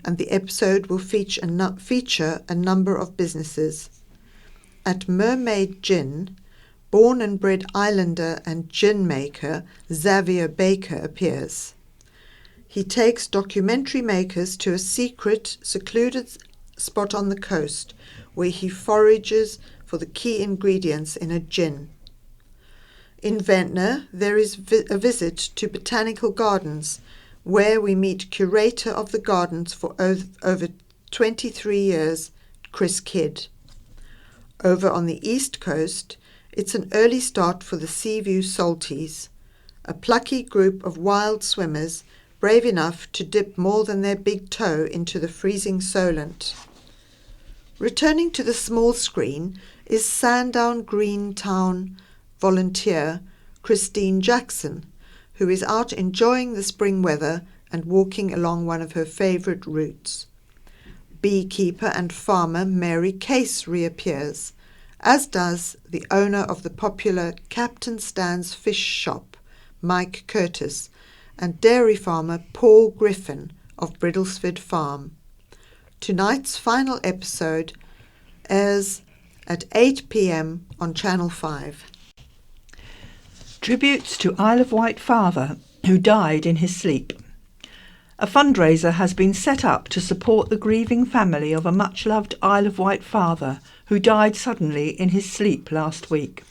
and the episode will feature a number of businesses. at Mermaid Gin, born and bred islander and gin maker Xavier Baker appears. He takes documentary makers to a secret, secluded spot on the coast where he forages for the key ingredients in a gin. In Ventnor, there is a visit to Botanical Gardens, where we meet curator of the gardens for over 23 years, Chris Kidd. Over on the east coast, it's an early start for the Seaview Salties, a plucky group of wild swimmers brave enough to dip more than their big toe into the freezing Solent. Returning to the small screen is Sandown Greentown volunteer Christine Jackson, who is out enjoying the spring weather and walking along one of her favourite routes. Beekeeper and farmer Mary Case reappears, as does the owner of the popular Captain Stan's Fish Shop, Mike Curtis, and dairy farmer Paul Griffin of Bridlesford Farm. Tonight's final episode airs at 8 p.m. on Channel 5. Tributes to Isle of Wight father who died in his sleep. A fundraiser has been set up to support the grieving family of a much-loved Isle of Wight father who died suddenly in his sleep last week.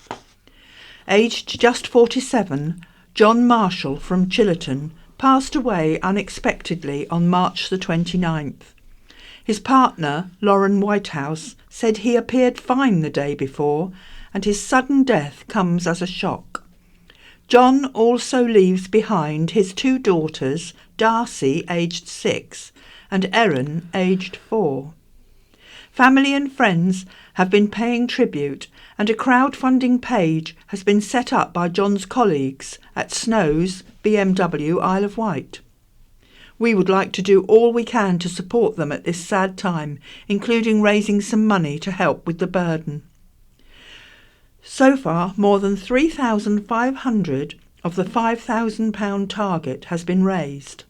Aged just 47, John Marshall from Chillerton passed away unexpectedly on March the 29th. His partner, Lauren Whitehouse, said he appeared fine the day before, and his sudden death comes as a shock. John also leaves behind his two daughters, Darcy, aged 6, and Erin, aged 4. Family and friends have been paying tribute, and a crowdfunding page has been set up by John's colleagues at Snow's BMW Isle of Wight. We would like to do all we can to support them at this sad time, including raising some money to help with the burden. So far, more than 3,500 of the £5,000 target has been raised.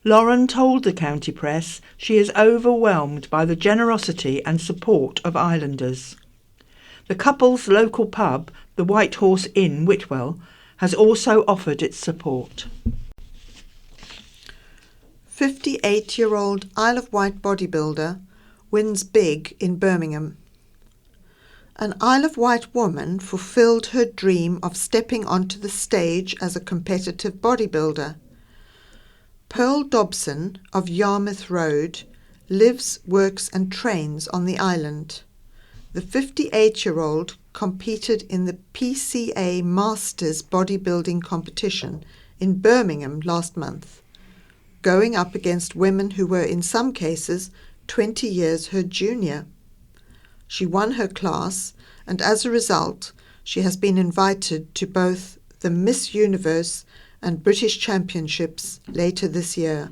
Lauren told the county press she is overwhelmed by the generosity and support of islanders. The couple's local pub, the White Horse Inn, Whitwell, has also offered its support. 58-year-old Isle of Wight bodybuilder wins big in Birmingham. An Isle of Wight woman fulfilled her dream of stepping onto the stage as a competitive bodybuilder. Pearl Dobson of Yarmouth Road lives, works and trains on the island. The 58-year-old competed in the PCA Masters bodybuilding competition in Birmingham last month, going up against women who were in some cases 20 years her junior. She won her class, and as a result, she has been invited to both the Miss Universe and British Championships later this year.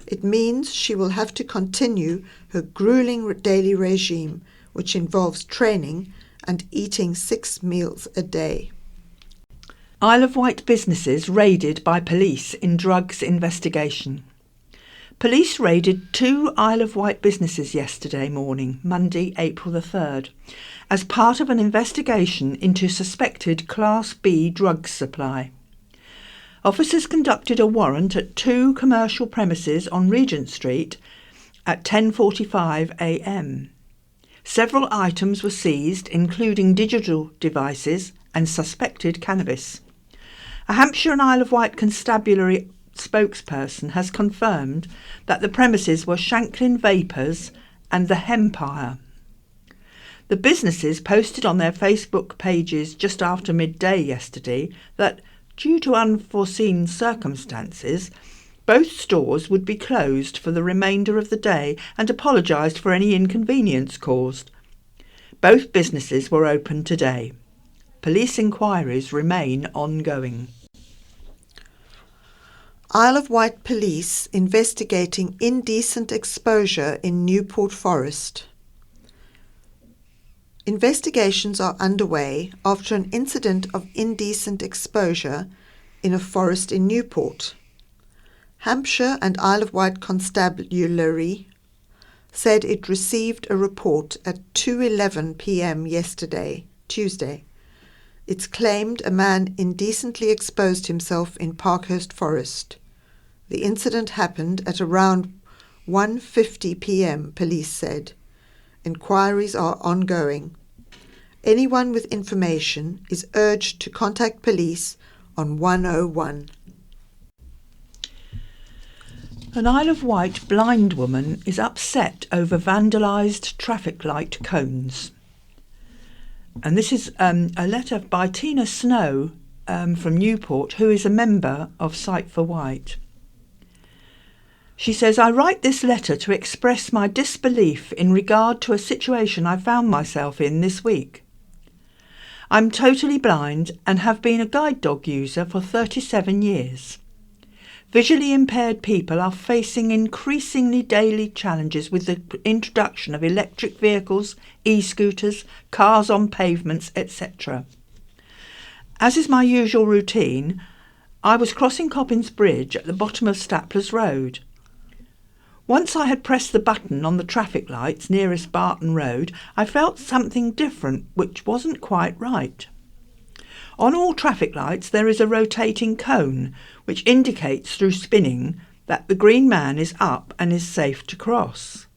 It means she will have to continue her grueling daily regime, which involves training and eating 6 meals a day. Isle of Wight businesses raided by police in drugs investigation. Police raided 2 Isle of Wight businesses yesterday morning, Monday, April the 3rd, as part of an investigation into suspected Class B drug supply. Officers conducted a warrant at 2 commercial premises on Regent Street at 10:45 a.m. Several items were seized, including digital devices and suspected cannabis. A Hampshire and Isle of Wight constabulary spokesperson has confirmed that the premises were Shanklin Vapors and the Hempire. The businesses posted on their Facebook pages just after midday yesterday that, due to unforeseen circumstances, both stores would be closed for the remainder of the day and apologised for any inconvenience caused. Both businesses were open today. Police inquiries remain ongoing. Isle of Wight police investigating indecent exposure in Newport Forest. Investigations are underway after an incident of indecent exposure in a forest in Newport. Hampshire and Isle of Wight Constabulary said it received a report at 2:11 p.m. yesterday, Tuesday. It's claimed a man indecently exposed himself in Parkhurst Forest. The incident happened at around 1:50 p.m, police said. Inquiries are ongoing. Anyone with information is urged to contact police on 101. An Isle of Wight blind woman is upset over vandalised traffic light cones. And this is a letter by Tina Snow from Newport, who is a member of Sight for Wight. She says, I write this letter to express my disbelief in regard to a situation I found myself in this week. I'm totally blind and have been a guide dog user for 37 years. Visually impaired people are facing increasingly daily challenges with the introduction of electric vehicles, e-scooters, cars on pavements, etc. As is my usual routine, I was crossing Coppins Bridge at the bottom of Staplers Road. Once I had pressed the button on the traffic lights nearest Barton Road, I felt something different which wasn't quite right. On all traffic lights there is a rotating cone which indicates through spinning that the green man is up and is safe to cross.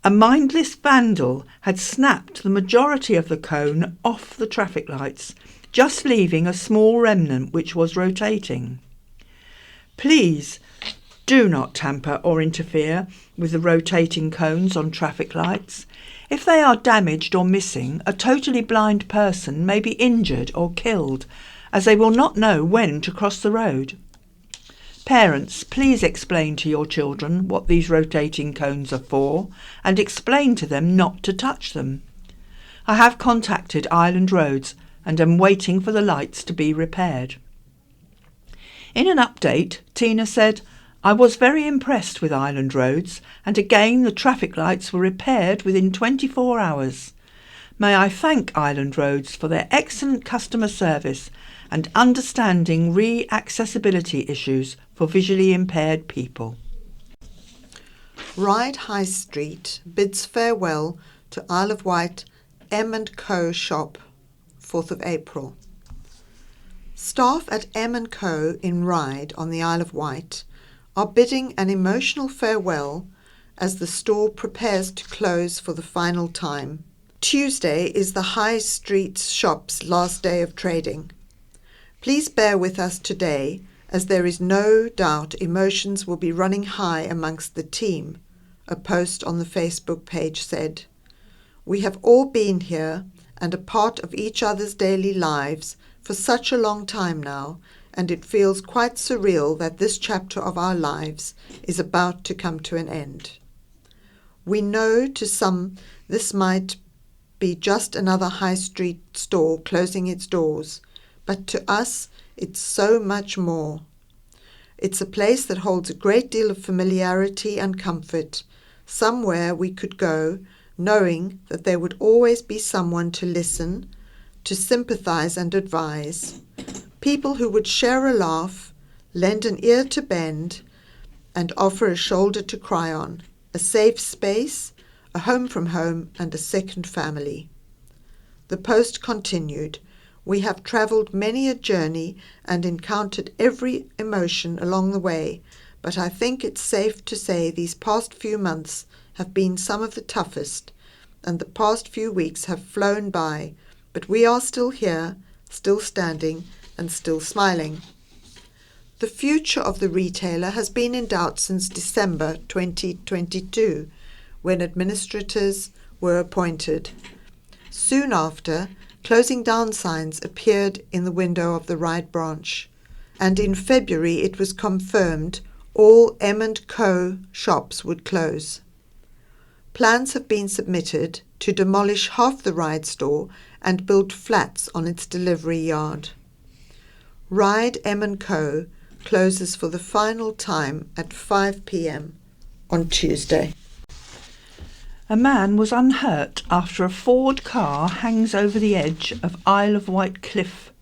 A mindless vandal had snapped the majority of the cone off the traffic lights, just leaving a small remnant which was rotating. Please do not tamper or interfere with the rotating cones on traffic lights. If they are damaged or missing, a totally blind person may be injured or killed, as they will not know when to cross the road. Parents, please explain to your children what these rotating cones are for, and explain to them not to touch them. I have contacted Island Roads and am waiting for the lights to be repaired. In an update, Tina said, I was very impressed with Island Roads, and again the traffic lights were repaired within 24 hours. May I thank Island Roads for their excellent customer service and understanding re-accessibility issues for visually impaired people. Ryde High Street bids farewell to Isle of Wight M&Co shop, 4th of April. Staff at M&Co in Ryde on the Isle of Wight are bidding an emotional farewell as the store prepares to close for the final time. Tuesday is the High Street shop's last day of trading. Please bear with us today, as there is no doubt emotions will be running high amongst the team, a post on the Facebook page said. We have all been here and a part of each other's daily lives for such a long time now, and it feels quite surreal that this chapter of our lives is about to come to an end. We know to some this might be just another high street store closing its doors, but to us it's so much more. It's a place that holds a great deal of familiarity and comfort, somewhere we could go knowing that there would always be someone to listen, to sympathize and advise, people who would share a laugh, lend an ear to bend, and offer a shoulder to cry on, a safe space, a home from home, and a second family. The post continued, we have travelled many a journey and encountered every emotion along the way, but I think it's safe to say these past few months have been some of the toughest, and the past few weeks have flown by, but we are still here, still standing, and still smiling. The future of the retailer has been in doubt since December 2022, when administrators were appointed. Soon after, closing down signs appeared in the window of the Ryde branch, and in February it was confirmed all M&Co shops would close. Plans have been submitted to demolish half the Ryde store and build flats on its delivery yard. Ryde M&Co closes for the final time at 5 p.m. on Tuesday. A man was unhurt after a Ford car hangs over the edge of Isle of Wight cliff.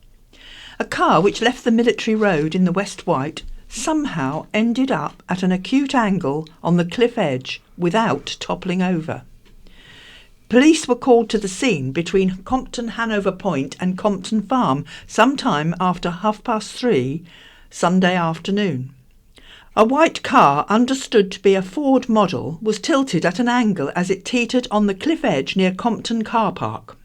A car which left the military road in the West Wight somehow ended up at an acute angle on the cliff edge without toppling over. Police were called to the scene between Compton Hanover Point and Compton Farm sometime after 3:30 Sunday afternoon. A white car, understood to be a Ford model, was tilted at an angle as it teetered on the cliff edge near Compton Car Park.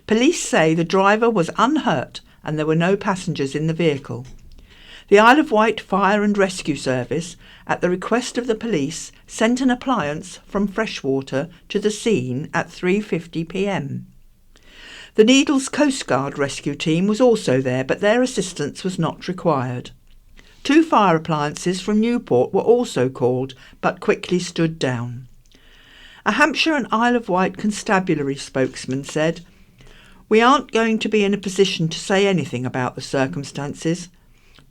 Police say the driver was unhurt and there were no passengers in the vehicle. The Isle of Wight Fire and Rescue Service, at the request of the police, sent an appliance from Freshwater to the scene at 3:50 p.m. The Needles Coast Guard rescue team was also there, but their assistance was not required. 2 fire appliances from Newport were also called, but quickly stood down. A Hampshire and Isle of Wight constabulary spokesman said, "We aren't going to be in a position to say anything about the circumstances,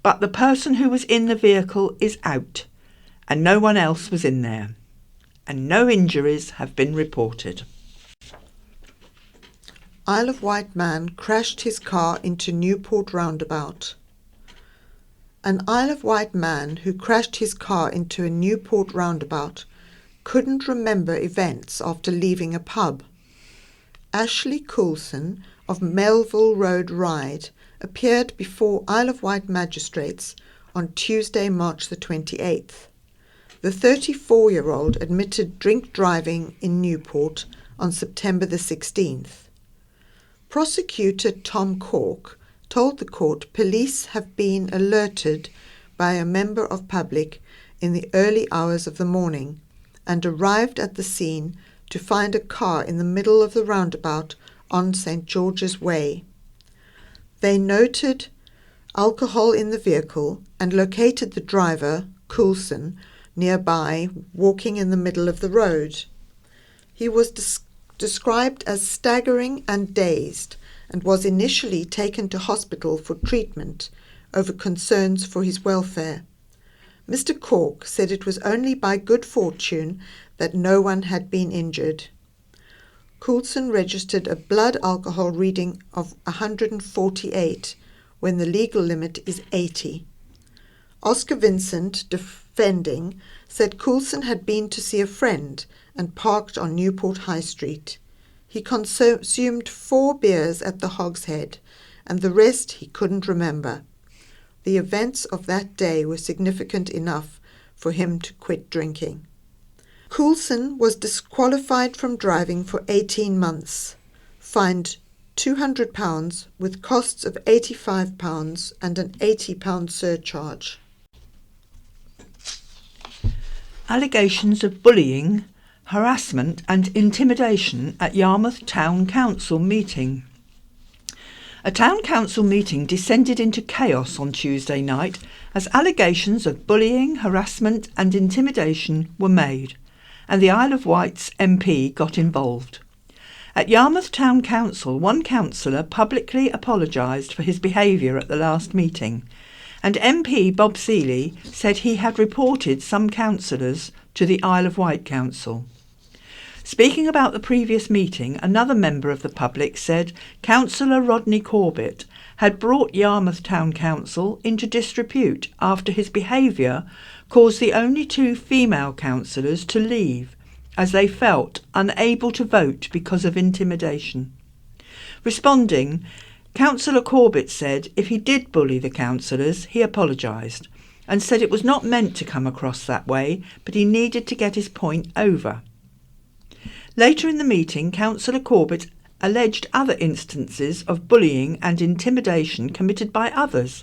but the person who was in the vehicle is out, and no one else was in there, and no injuries have been reported." Isle of Wight man crashed his car into Newport roundabout. An Isle of Wight man who crashed his car into a Newport roundabout couldn't remember events after leaving a pub. Ashley Coulson of Melville Road Ryde appeared before Isle of Wight magistrates on Tuesday, March the 28th. The 34-year-old admitted drink driving in Newport on September the 16th. Prosecutor Tom Cork told the court police have been alerted by a member of public in the early hours of the morning and arrived at the scene to find a car in the middle of the roundabout on St. George's Way. They noted alcohol in the vehicle and located the driver, Coulson, nearby, walking in the middle of the road. He was described as staggering and dazed and was initially taken to hospital for treatment over concerns for his welfare. Mr. Cork said it was only by good fortune that no one had been injured. Coulson registered a blood alcohol reading of 148 when the legal limit is 80. Oscar Vincent, defending, said Coulson had been to see a friend and parked on Newport High Street. He consumed 4 beers at the Hog's Head, and the rest he couldn't remember. The events of that day were significant enough for him to quit drinking. Coulson was disqualified from driving for 18 months, fined £200 with costs of £85 and an £80 surcharge. Allegations of bullying, harassment and intimidation at Yarmouth Town Council meeting. A Town Council meeting descended into chaos on Tuesday night as allegations of bullying, harassment and intimidation were made, and the Isle of Wight's MP got involved. At Yarmouth Town Council, one councillor publicly apologised for his behaviour at the last meeting, and MP Bob Seeley said he had reported some councillors to the Isle of Wight Council. Speaking about the previous meeting, another member of the public said Councillor Rodney Corbett had brought Yarmouth Town Council into disrepute after his behaviour caused the only 2 female councillors to leave, as they felt unable to vote because of intimidation. Responding, Councillor Corbett said if he did bully the councillors, he apologised and said it was not meant to come across that way, but he needed to get his point over. Later in the meeting, Councillor Corbett alleged other instances of bullying and intimidation committed by others,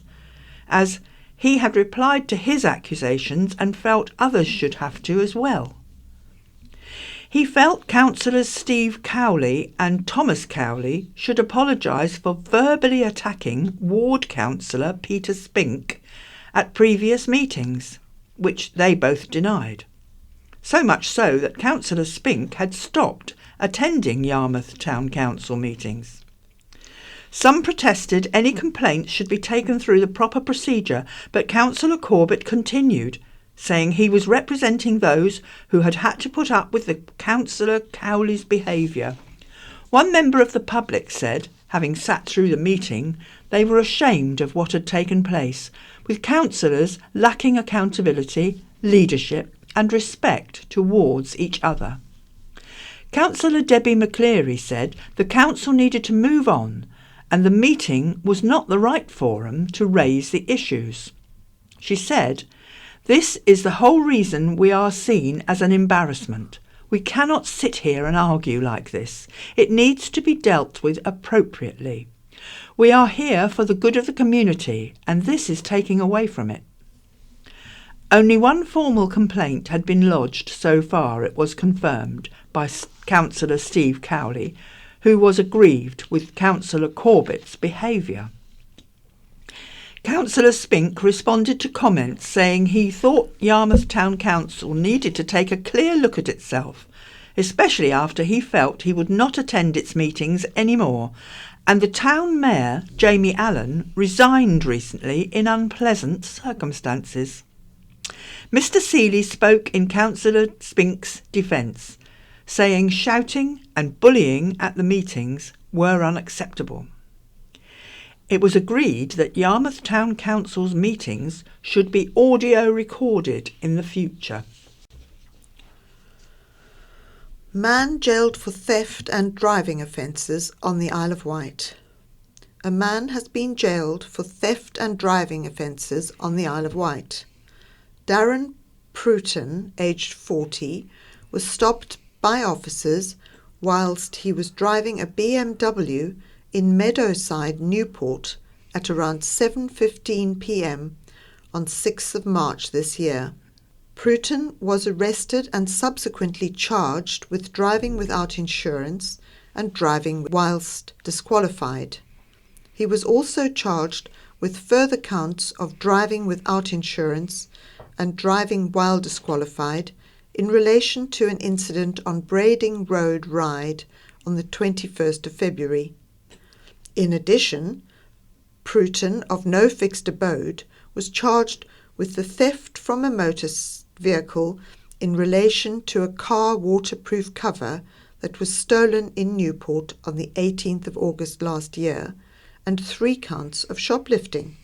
as he had replied to his accusations and felt others should have to as well. He felt Councillors Steve Cowley and Thomas Cowley should apologise for verbally attacking Ward Councillor Peter Spink at previous meetings, which they both denied. So much so that Councillor Spink had stopped attending Yarmouth Town Council meetings. Some protested any complaints should be taken through the proper procedure, but Councillor Corbett continued, saying he was representing those who had to put up with the Councillor Cowley's behaviour. One member of the public said, having sat through the meeting, They were ashamed of what had taken place, with councillors lacking accountability, leadership and respect towards each other. Councillor Debbie McCleary said the council needed to move on and the meeting was not the right forum to raise the issues. She said, "This is the whole reason we are seen as an embarrassment. We cannot sit here and argue like this. It needs to be dealt with appropriately. We are here for the good of the community, and this is taking away from it." Only one formal complaint had been lodged so far, it was confirmed, by Councillor Steve Cowley, who was aggrieved with Councillor Corbett's behaviour. Councillor Spink responded to comments saying he thought Yarmouth Town Council needed to take a clear look at itself, especially after he felt he would not attend its meetings anymore, and the town mayor, Jamie Allen, resigned recently in unpleasant circumstances. Mr. Seeley spoke in Councillor Spink's defence, saying shouting and bullying at the meetings were unacceptable. It was agreed that Yarmouth Town Council's meetings should be audio recorded in the future. Man jailed for theft and driving offences on the Isle of Wight. A man has been jailed for theft and driving offences on the Isle of Wight. Darren Pruton, aged 40, was stopped by officers whilst he was driving a BMW in Meadowside, Newport, at around 7:15 p.m. on 6th of March this year. Pruton was arrested and subsequently charged with driving without insurance and driving whilst disqualified. He was also charged with further counts of driving without insurance and driving while disqualified in relation to an incident on Brading Road Ryde on the 21st of February. In addition, Pruton, of no fixed abode, was charged with the theft from a motor vehicle in relation to a car waterproof cover that was stolen in Newport on the 18th of August last year, and 3 counts of shoplifting.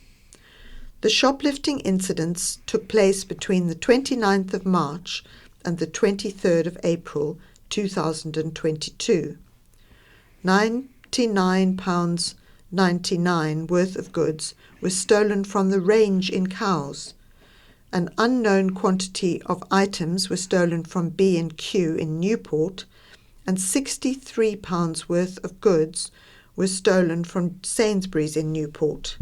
The shoplifting incidents took place between the 29th of March and the 23rd of April 2022. £99.99 worth of goods were stolen from the range in Cowes. An unknown quantity of items were stolen from B&Q in Newport, and £63 worth of goods were stolen from Sainsbury's in Newport.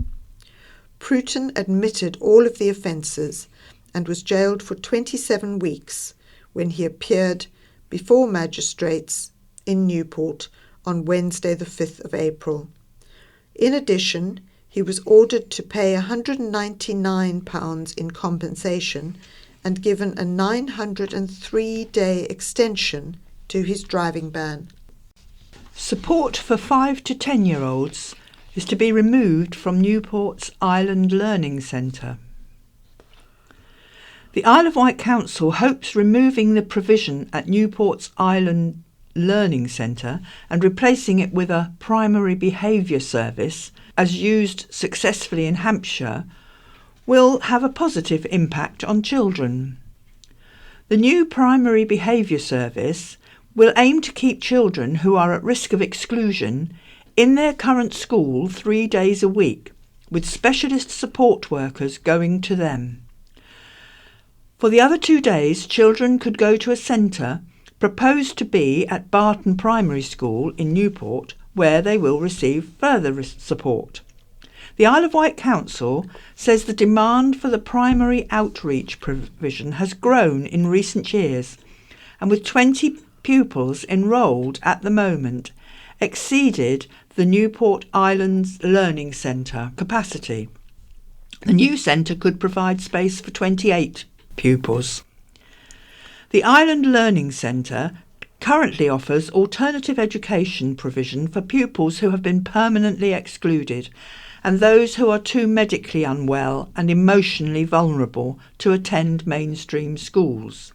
Pruton admitted all of the offences and was jailed for 27 weeks when he appeared before magistrates in Newport on Wednesday the 5th of April. In addition, he was ordered to pay £199 in compensation and given a 903-day extension to his driving ban. Support for 5 to 10-year-olds is to be removed from Newport's Island Learning Centre. The Isle of Wight Council hopes removing the provision at Newport's Island Learning Centre and replacing it with a primary behaviour service, as used successfully in Hampshire, will have a positive impact on children. The new primary behaviour service will aim to keep children who are at risk of exclusion in their current school 3 days a week, with specialist support workers going to them. For the other 2 days, children could go to a centre proposed to be at Barton Primary School in Newport, where they will receive further support. The Isle of Wight Council says the demand for the primary outreach provision has grown in recent years, and with 20 pupils enrolled at the moment, exceeded the Newport Islands Learning Centre capacity. The new centre could provide space for 28 pupils. The Island Learning Centre currently offers alternative education provision for pupils who have been permanently excluded and those who are too medically unwell and emotionally vulnerable to attend mainstream schools.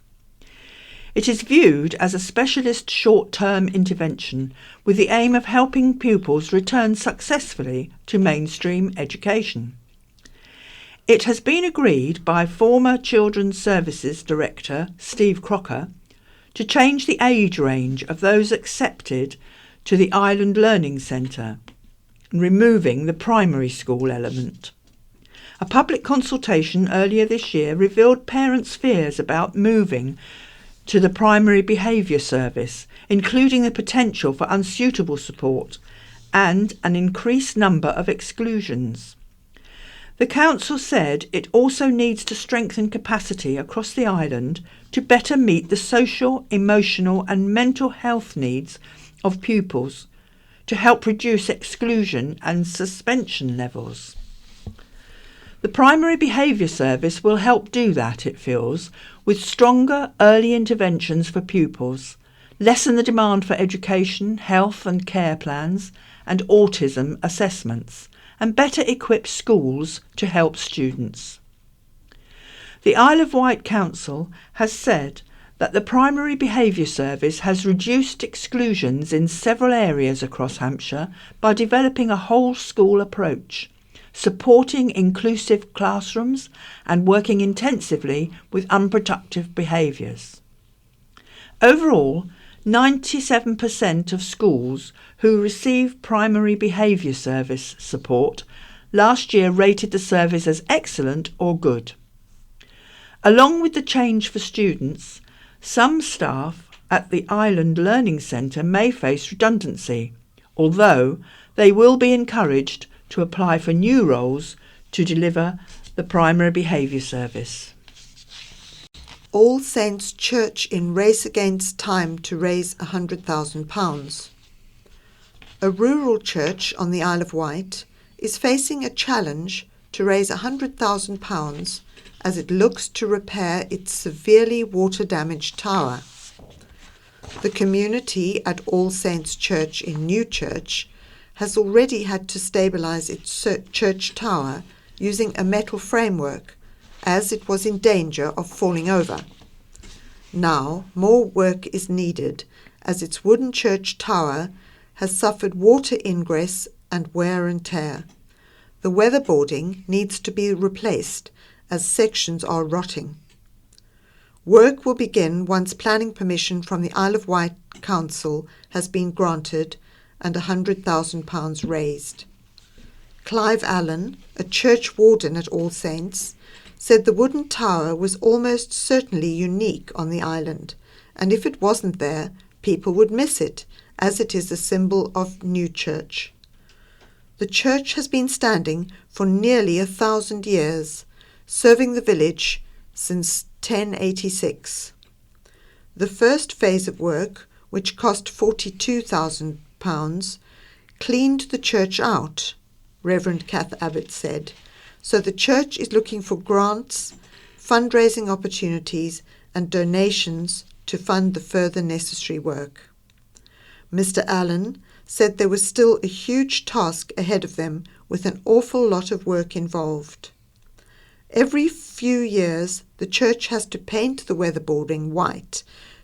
It is viewed as a specialist short-term intervention with the aim of helping pupils return successfully to mainstream education. It has been agreed by former Children's Services Director Steve Crocker to change the age range of those accepted to the Island Learning Centre, removing the primary school element. A public consultation earlier this year revealed parents' fears about moving to the primary behaviour service, including the potential for unsuitable support and an increased number of exclusions. The council said it also needs to strengthen capacity across the island to better meet the social, emotional and mental health needs of pupils to help reduce exclusion and suspension levels. The primary behaviour service will help do that, it feels, with stronger early interventions for pupils, lessen the demand for education, health and care plans and autism assessments, and better equip schools to help students. The Isle of Wight Council has said that the primary behaviour service has reduced exclusions in several areas across Hampshire by developing a whole school approach, supporting inclusive classrooms and working intensively with unproductive behaviours. Overall, 97% of schools who receive primary behaviour service support last year rated the service as excellent or good. Along with the change for students, some staff at the Island Learning Centre may face redundancy, although they will be encouraged to apply for new roles to deliver the primary behaviour service. All Saints Church in race against time to raise £100,000. A rural church on the Isle of Wight is facing a challenge to raise £100,000 as it looks to repair its severely water-damaged tower. The community at All Saints Church in Newchurch has already had to stabilise its church tower using a metal framework, as it was in danger of falling over. Now more work is needed as its wooden church tower has suffered water ingress and wear and tear. The weatherboarding needs to be replaced as sections are rotting. Work will begin once planning permission from the Isle of Wight Council has been granted and £100,000 raised. Clive Allen, a church warden at All Saints, said the wooden tower was almost certainly unique on the island, and if it wasn't there, people would miss it, as it is a symbol of Newchurch. The church has been standing for nearly 1,000 years, serving the village since 1086. The first phase of work, which cost £42,000, cleaned the church out, Reverend Kath Abbott said, so the church is looking for grants, fundraising opportunities and donations to fund the further necessary work. Mr. Allen said there was still a huge task ahead of them with an awful lot of work involved. Every few years the church has to paint the weatherboarding white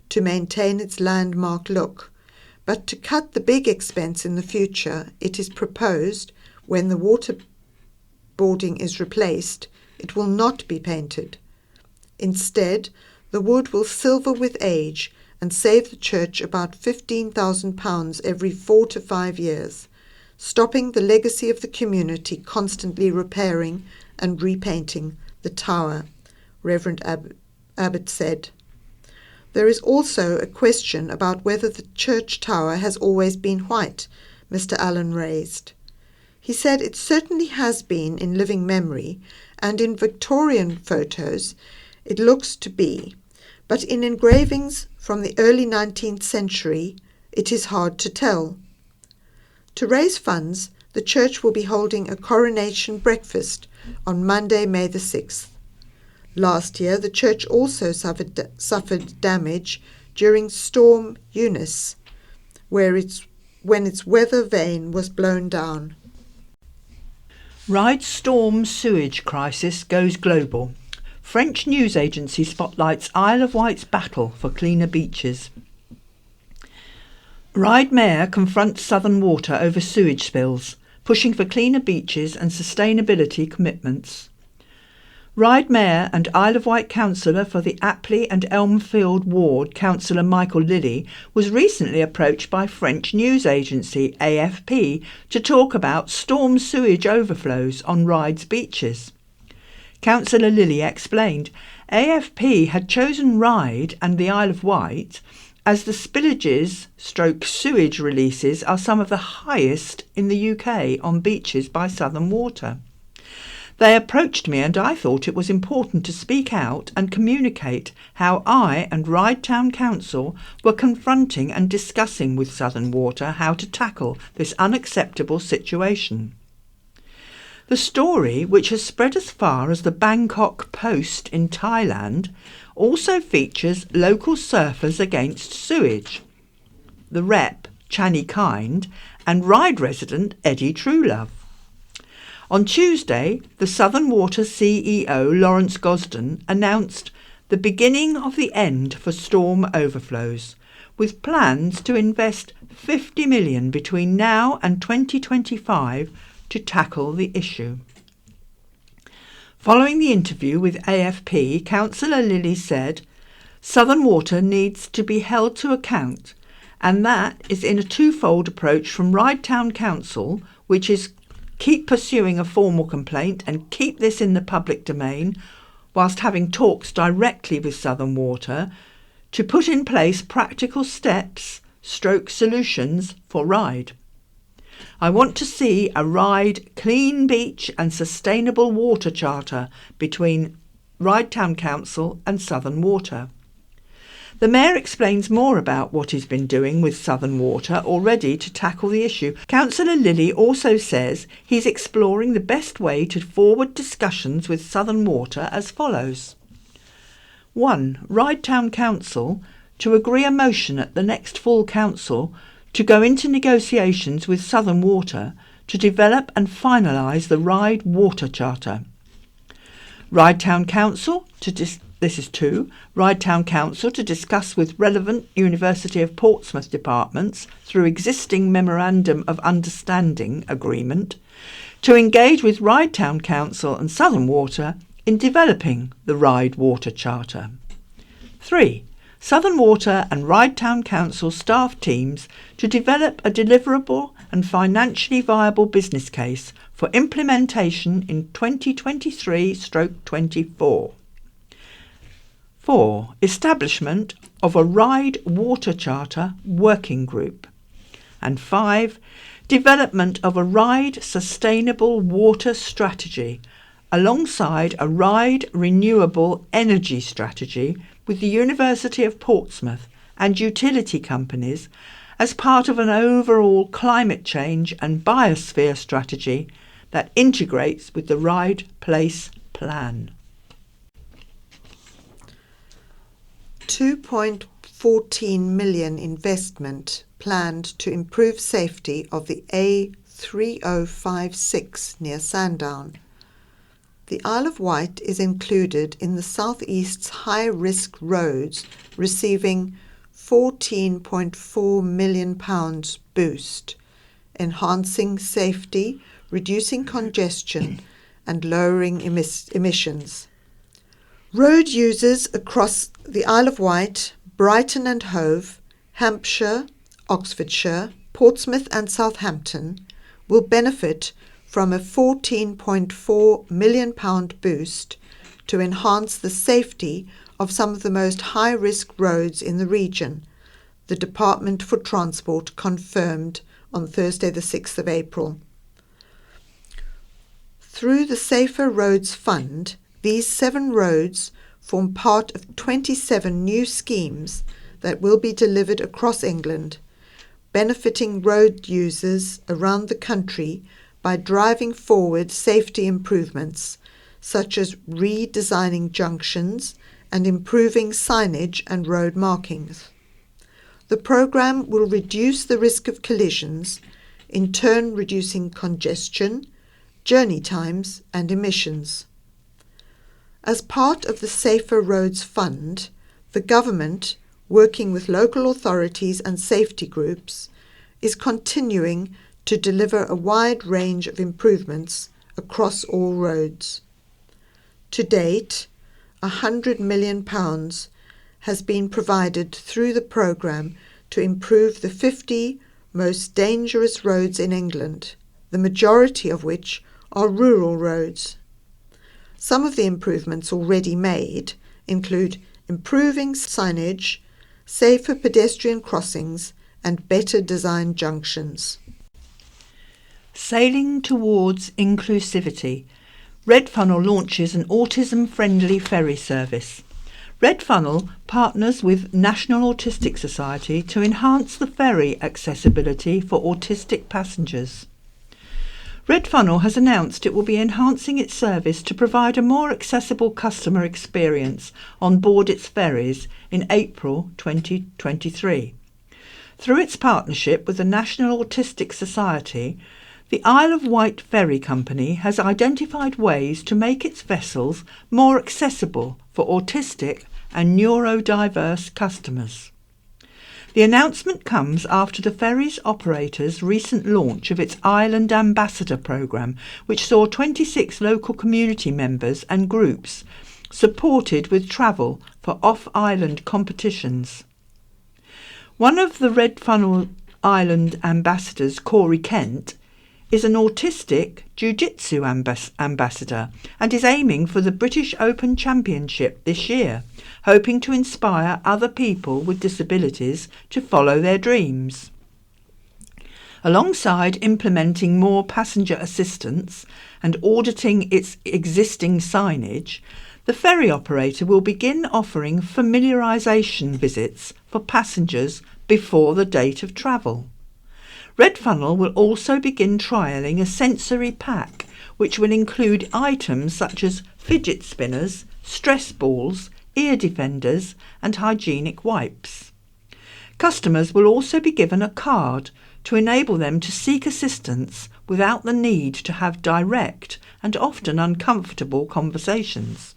to maintain its landmark look, but to cut the big expense in the future, it is proposed when the waterboarding is replaced, it will not be painted. Instead, the wood will silver with age and save the church about £15,000 every 4 to 5 years, stopping the legacy of the community constantly repairing and repainting the tower, Reverend Abbott said. There is also a question about whether the church tower has always been white, Mr. Allen raised. He said it certainly has been in living memory, and in Victorian photos it looks to be, but in engravings from the early 19th century it is hard to tell. To raise funds, the church will be holding a coronation breakfast on Monday, May the 6th. Last year, the church also suffered damage during Storm Eunice, when its weather vane was blown down. Ryde Storm sewage crisis goes global. French news agency spotlights Isle of Wight's battle for cleaner beaches. Ryde Mayor confronts Southern Water over sewage spills, pushing for cleaner beaches and sustainability commitments. Ryde Mayor and Isle of Wight councillor for the Apley and Elmfield ward, Councillor Michael Lilly, was recently approached by French news agency AFP to talk about storm sewage overflows on Ryde's beaches. Councillor Lilly explained AFP had chosen Ryde and the Isle of Wight as the spillages/sewage releases are some of the highest in the UK on beaches by Southern Water. They approached me and I thought it was important to speak out and communicate how I and Ryde Town Council were confronting and discussing with Southern Water how to tackle this unacceptable situation. The story, which has spread as far as the Bangkok Post in Thailand, also features local surfers against sewage. The Rep, Channy Kind, and Ryde resident Eddie Truelove. On Tuesday, the Southern Water CEO Lawrence Gosden announced the beginning of the end for storm overflows, with plans to invest $50 million between now and 2025 to tackle the issue. Following the interview with AFP, Councillor Lilly said, Southern Water needs to be held to account, and that is in a twofold approach from Ryde Town Council, which is keep pursuing a formal complaint and keep this in the public domain, whilst having talks directly with Southern Water to put in place practical steps/solutions for Ryde. I want to see a Ryde clean beach and sustainable water charter between Ryde Town Council and Southern Water. The Mayor explains more about what he's been doing with Southern Water already to tackle the issue. Councillor Lilly also says he's exploring the best way to forward discussions with Southern Water as follows. 1. Ryde Town Council to agree a motion at the next full council to go into negotiations with Southern Water to develop and finalise the Ryde Water Charter. Ryde Town Council This is 2. Ryde Town Council to discuss with relevant University of Portsmouth departments through existing Memorandum of Understanding agreement to engage with Ryde Town Council and Southern Water in developing the Ryde Water Charter. 3. Southern Water and Ryde Town Council staff teams to develop a deliverable and financially viable business case for implementation in 2023/24. 4. Establishment of a Ryde Water Charter Working Group. And 5. Development of a Ryde Sustainable Water Strategy alongside a Ryde Renewable Energy Strategy with the University of Portsmouth and utility companies as part of an overall climate change and biosphere strategy that integrates with the Ryde Place Plan. £2.14 million investment planned to improve safety of the A3056 near Sandown. The Isle of Wight is included in the South East's high-risk roads, receiving £14.4 million boost, enhancing safety, reducing congestion and lowering emissions. Road users across the Isle of Wight, Brighton and Hove, Hampshire, Oxfordshire, Portsmouth and Southampton will benefit from a £14.4 million boost to enhance the safety of some of the most high-risk roads in the region, the Department for Transport confirmed on Thursday the 6th of April. Through the Safer Roads Fund, these 7 roads form part of 27 new schemes that will be delivered across England, benefiting road users around the country by driving forward safety improvements, such as redesigning junctions and improving signage and road markings. The programme will reduce the risk of collisions, in turn reducing congestion, journey times and emissions. As part of the Safer Roads Fund, the government, working with local authorities and safety groups, is continuing to deliver a wide range of improvements across all roads. To date, £100 million has been provided through the programme to improve the 50 most dangerous roads in England, the majority of which are rural roads. Some of the improvements already made include improving signage, safer pedestrian crossings and better designed junctions. Sailing towards inclusivity. Red Funnel launches an autism-friendly ferry service. Red Funnel partners with National Autistic Society to enhance the ferry accessibility for autistic passengers. Red Funnel has announced it will be enhancing its service to provide a more accessible customer experience on board its ferries in April 2023. Through its partnership with the National Autistic Society, the Isle of Wight Ferry Company has identified ways to make its vessels more accessible for autistic and neurodiverse customers. The announcement comes after the ferry's operator's recent launch of its Island Ambassador programme, which saw 26 local community members and groups supported with travel for off-island competitions. One of the Red Funnel Island ambassadors, Corey Kent, is an autistic jiu-jitsu ambassador and is aiming for the British Open Championship this year, hoping to inspire other people with disabilities to follow their dreams. Alongside implementing more passenger assistance and auditing its existing signage, the ferry operator will begin offering familiarisation visits for passengers before the date of travel. Red Funnel will also begin trialling a sensory pack, which will include items such as fidget spinners, stress balls, ear defenders and hygienic wipes. Customers will also be given a card to enable them to seek assistance without the need to have direct and often uncomfortable conversations.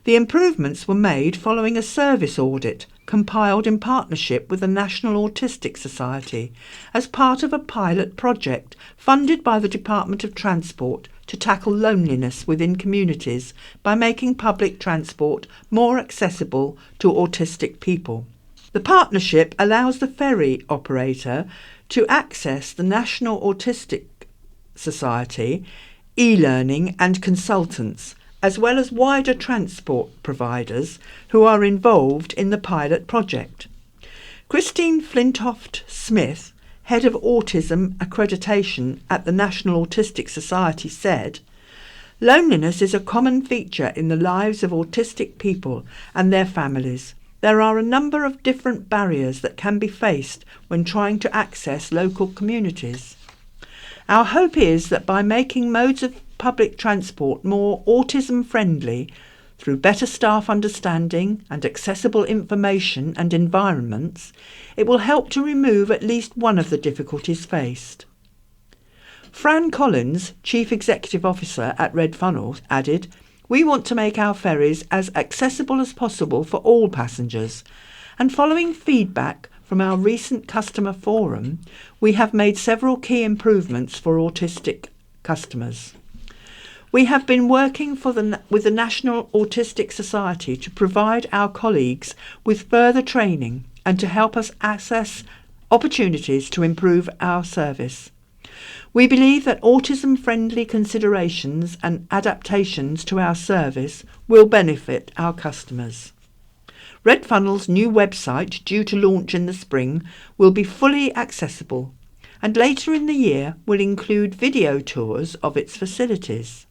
The improvements were made following a service audit compiled in partnership with the National Autistic Society as part of a pilot project funded by the Department of Transport to tackle loneliness within communities by making public transport more accessible to autistic people. The partnership allows the ferry operator to access the National Autistic Society, e-learning and consultants, as well as wider transport providers who are involved in the pilot project. Christine Flintoft-Smith, Head of Autism Accreditation at the National Autistic Society, said, "Loneliness is a common feature in the lives of autistic people and their families. There are a number of different barriers that can be faced when trying to access local communities. Our hope is that by making modes of public transport more autism-friendly, through better staff understanding and accessible information and environments, it will help to remove at least one of the difficulties faced." Fran Collins, Chief Executive Officer at Red Funnel, added, "We want to make our ferries as accessible as possible for all passengers, and following feedback from our recent customer forum, we have made several key improvements for autistic customers. We have been working with the National Autistic Society to provide our colleagues with further training and to help us access opportunities to improve our service. We believe that autism-friendly considerations and adaptations to our service will benefit our customers. Red Funnel's new website, due to launch in the spring, will be fully accessible, and later in the year will include video tours of its facilities.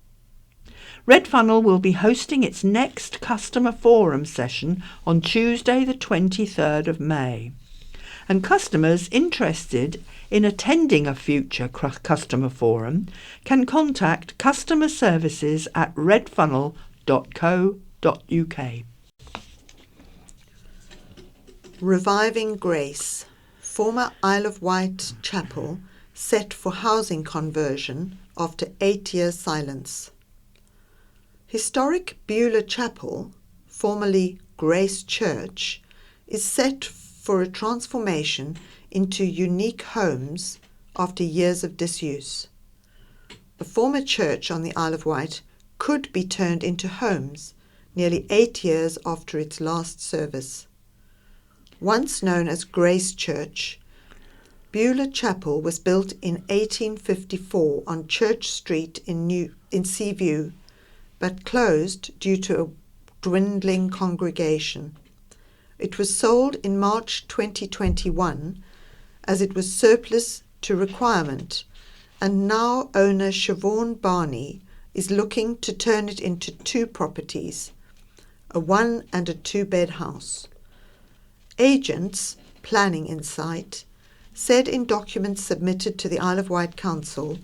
Red Funnel will be hosting its next customer forum session on Tuesday the 23rd of May, and customers interested in attending a future customer forum can contact customer services at redfunnel.co.uk. Reviving Grace, former Isle of Wight chapel set for housing conversion after 8 years' silence. Historic Beulah Chapel, formerly Grace Church, is set for a transformation into unique homes after years of disuse. The former church on the Isle of Wight could be turned into homes nearly 8 years after its last service. Once known as Grace Church, Beulah Chapel was built in 1854 on Church Street in Seaview, but closed due to a dwindling congregation. It was sold in March 2021 as it was surplus to requirement, and now owner Siobhan Barney is looking to turn it into 2 properties, a 1 and a 2-bed house. Agents, Planning Insight, said in documents submitted to the Isle of Wight Council,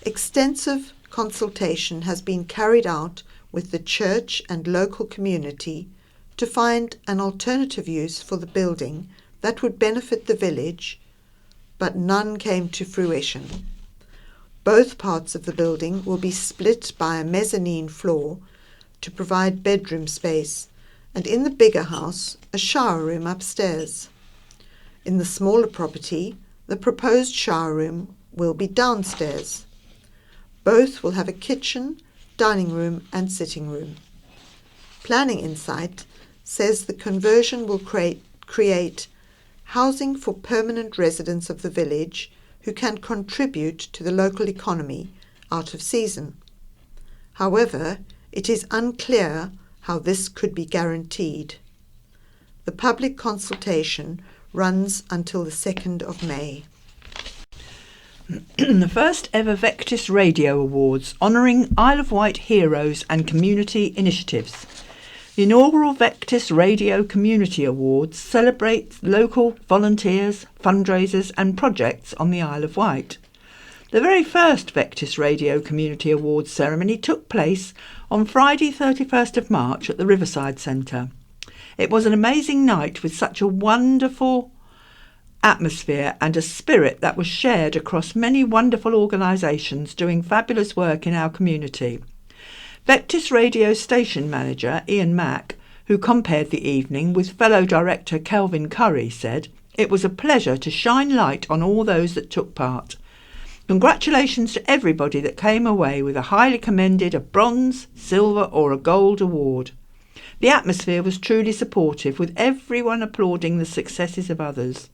extensive consultation has been carried out with the church and local community to find an alternative use for the building that would benefit the village, but none came to fruition. Both parts of the building will be split by a mezzanine floor to provide bedroom space, and in the bigger house, a shower room upstairs. In the smaller property, the proposed shower room will be downstairs. Both will have a kitchen, dining room and sitting room. Planning Insight says the conversion will create housing for permanent residents of the village who can contribute to the local economy out of season. However, it is unclear how this could be guaranteed. The public consultation runs until the 2nd of May. The first ever Vectis Radio Awards honouring Isle of Wight heroes and community initiatives. The inaugural Vectis Radio Community Awards celebrate local volunteers, fundraisers and projects on the Isle of Wight. The very first Vectis Radio Community Awards ceremony took place on Friday 31st of March at the Riverside Centre. It was an amazing night with such a wonderful atmosphere and a spirit that was shared across many wonderful organisations doing fabulous work in our community. Vectis Radio station manager Ian Mack, who compared the evening with fellow director Kelvin Curry, said, "It was a pleasure to shine light on all those that took part. Congratulations to everybody that came away with a highly commended, a bronze, silver or a gold award. The atmosphere was truly supportive, with everyone applauding the successes of others.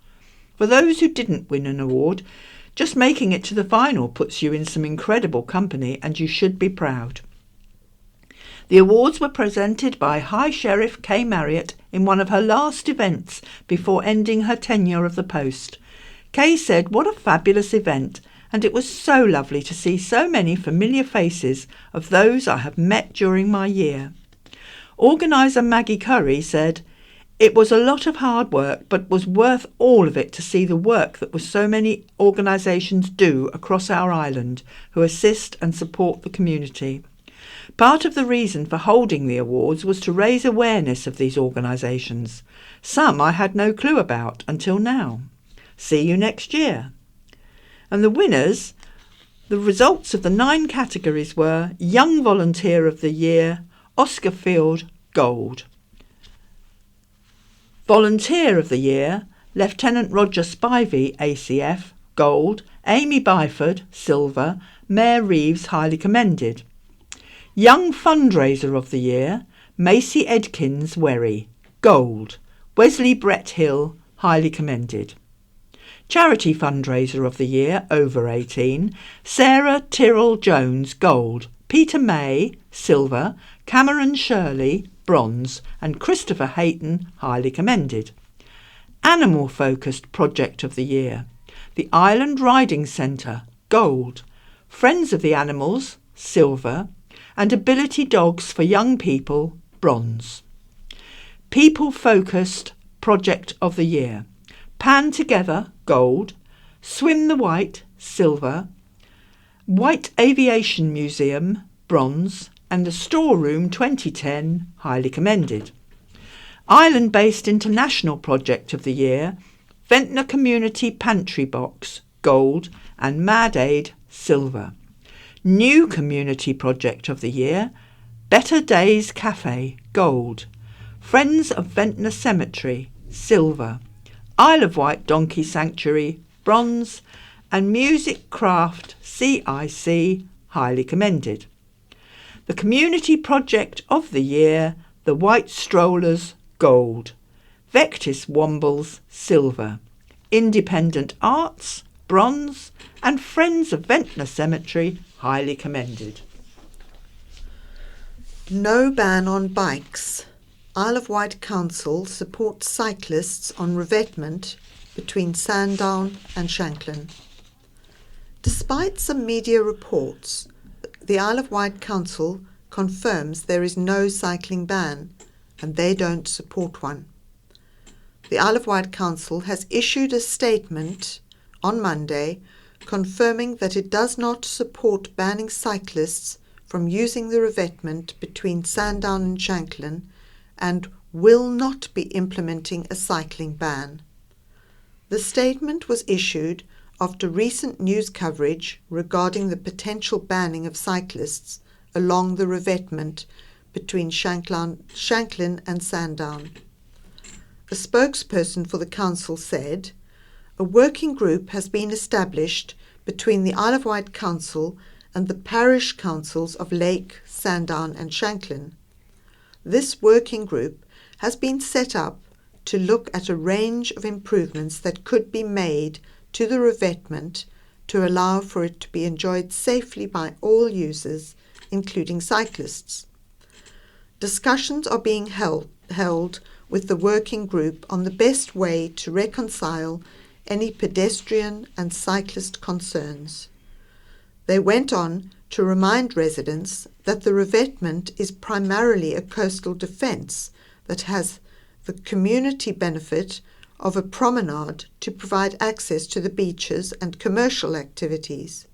For those who didn't win an award, just making it to the final puts you in some incredible company and you should be proud." The awards were presented by High Sheriff Kay Marriott in one of her last events before ending her tenure of the post. Kay said, "What a fabulous event, and it was so lovely to see so many familiar faces of those I have met during my year." Organiser Maggie Curry said, "It was a lot of hard work, but was worth all of it to see the work that was so many organisations do across our island who assist and support the community. Part of the reason for holding the awards was to raise awareness of these organisations. Some I had no clue about until now. See you next year." And the winners, the results of the 9 categories were Young Volunteer of the Year, Oscar Field, Gold. Volunteer of the Year, Lieutenant Roger Spivey, ACF, Gold, Amy Byford, Silver, Mayor Reeves, highly commended. Young Fundraiser of the Year, Macy Edkins, Wherry, Gold, Wesley Brett Hill, highly commended. Charity Fundraiser of the Year, over 18, Sarah Tyrrell Jones, Gold, Peter May, Silver, Cameron Shirley, Bronze, and Christopher Hayton, highly commended. Animal Focused Project of the Year, the Island Riding Centre, Gold, Friends of the Animals, Silver, and Ability Dogs for Young People, Bronze. People Focused Project of the Year, Pan Together, Gold, Swim the Wight, Silver, White Aviation Museum, Bronze, and the Storeroom 2010, highly commended. Island-based International Project of the Year, Ventnor Community Pantry Box, Gold, and Mad Aid, Silver. New Community Project of the Year, Better Days Cafe, gold. Friends of Ventnor Cemetery, silver. Isle of Wight Donkey Sanctuary, bronze. And Music Craft CIC, highly commended. The Community Project of the Year, the White Strollers, gold. Vectis Wombles, silver. Independent Arts, bronze. And Friends of Ventnor Cemetery, highly commended. No ban on bikes. Isle of Wight Council supports cyclists on revetment between Sandown and Shanklin. Despite some media reports, the Isle of Wight Council confirms there is no cycling ban, and they don't support one. The Isle of Wight Council has issued a statement on Monday confirming that it does not support banning cyclists from using the revetment between Sandown and Shanklin and will not be implementing a cycling ban. The statement was issued after recent news coverage regarding the potential banning of cyclists along the revetment between Shanklin and Sandown. A spokesperson for the council said, "A working group has been established between the Isle of Wight Council and the parish councils of Lake, Sandown and Shanklin. This working group has been set up to look at a range of improvements that could be made to the revetment to allow for it to be enjoyed safely by all users, including cyclists. Discussions are being held with the working group on the best way to reconcile any pedestrian and cyclist concerns." They went on to remind residents that the revetment is primarily a coastal defence that has the community benefit of a promenade to provide access to the beaches and commercial activities.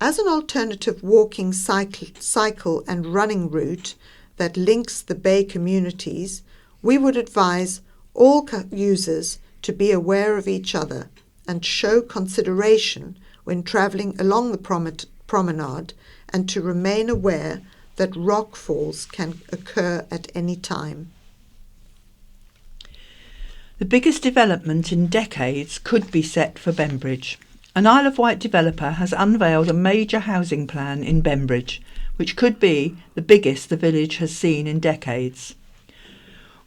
As an alternative walking, cycle and running route that links the bay communities, we would advise all users to be aware of each other and show consideration when travelling along the promenade and to remain aware that rock falls can occur at any time. The biggest development in decades could be set for Bembridge. An Isle of Wight developer has unveiled a major housing plan in Bembridge, which could be the biggest the village has seen in decades.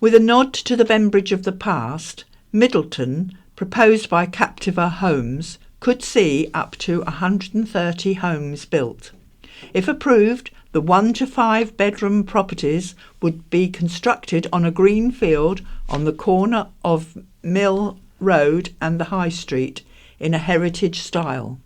With a nod to the Bembridge of the past, Middleton, proposed by Captiva Homes, could see up to 130 homes built. If approved, the 1 to 5 bedroom properties would be constructed on a green field on the corner of Mill Road and the High Street in a heritage style.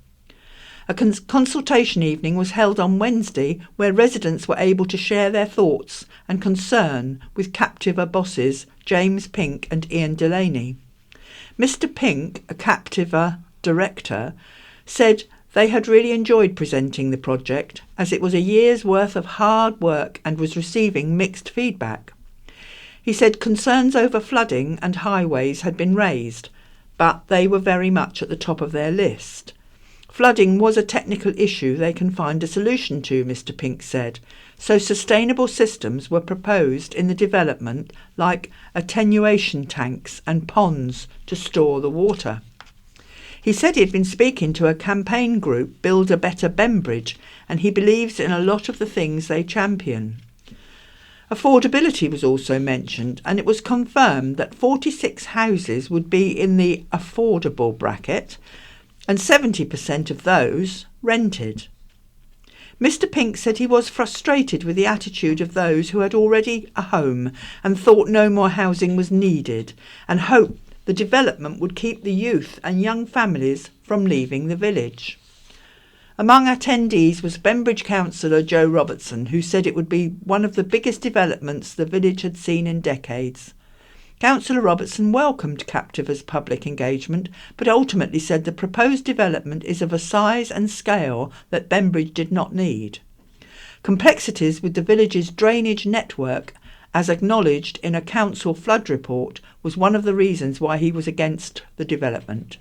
A consultation evening was held on Wednesday where residents were able to share their thoughts and concern with Captiva bosses James Pink and Ian Delaney. Mr. Pink, a Captiva director, said they had really enjoyed presenting the project as it was a year's worth of hard work and was receiving mixed feedback. He said concerns over flooding and highways had been raised, but they were very much at the top of their list. Flooding was a technical issue they can find a solution to, Mr. Pink said, so sustainable systems were proposed in the development like attenuation tanks and ponds to store the water. He said he'd been speaking to a campaign group, Build a Better Bembridge, and he believes in a lot of the things they champion. Affordability was also mentioned, and it was confirmed that 46 houses would be in the affordable bracket, and 70% of those rented. Mr. Pink said he was frustrated with the attitude of those who had already a home and thought no more housing was needed, and hoped the development would keep the youth and young families from leaving the village. Among attendees was Bembridge councillor Joe Robertson, who said it would be one of the biggest developments the village had seen in decades. Councillor Robertson welcomed Captiva's public engagement, but ultimately said the proposed development is of a size and scale that Bembridge did not need. Complexities with the village's drainage network, as acknowledged in a council flood report, was one of the reasons why he was against the development.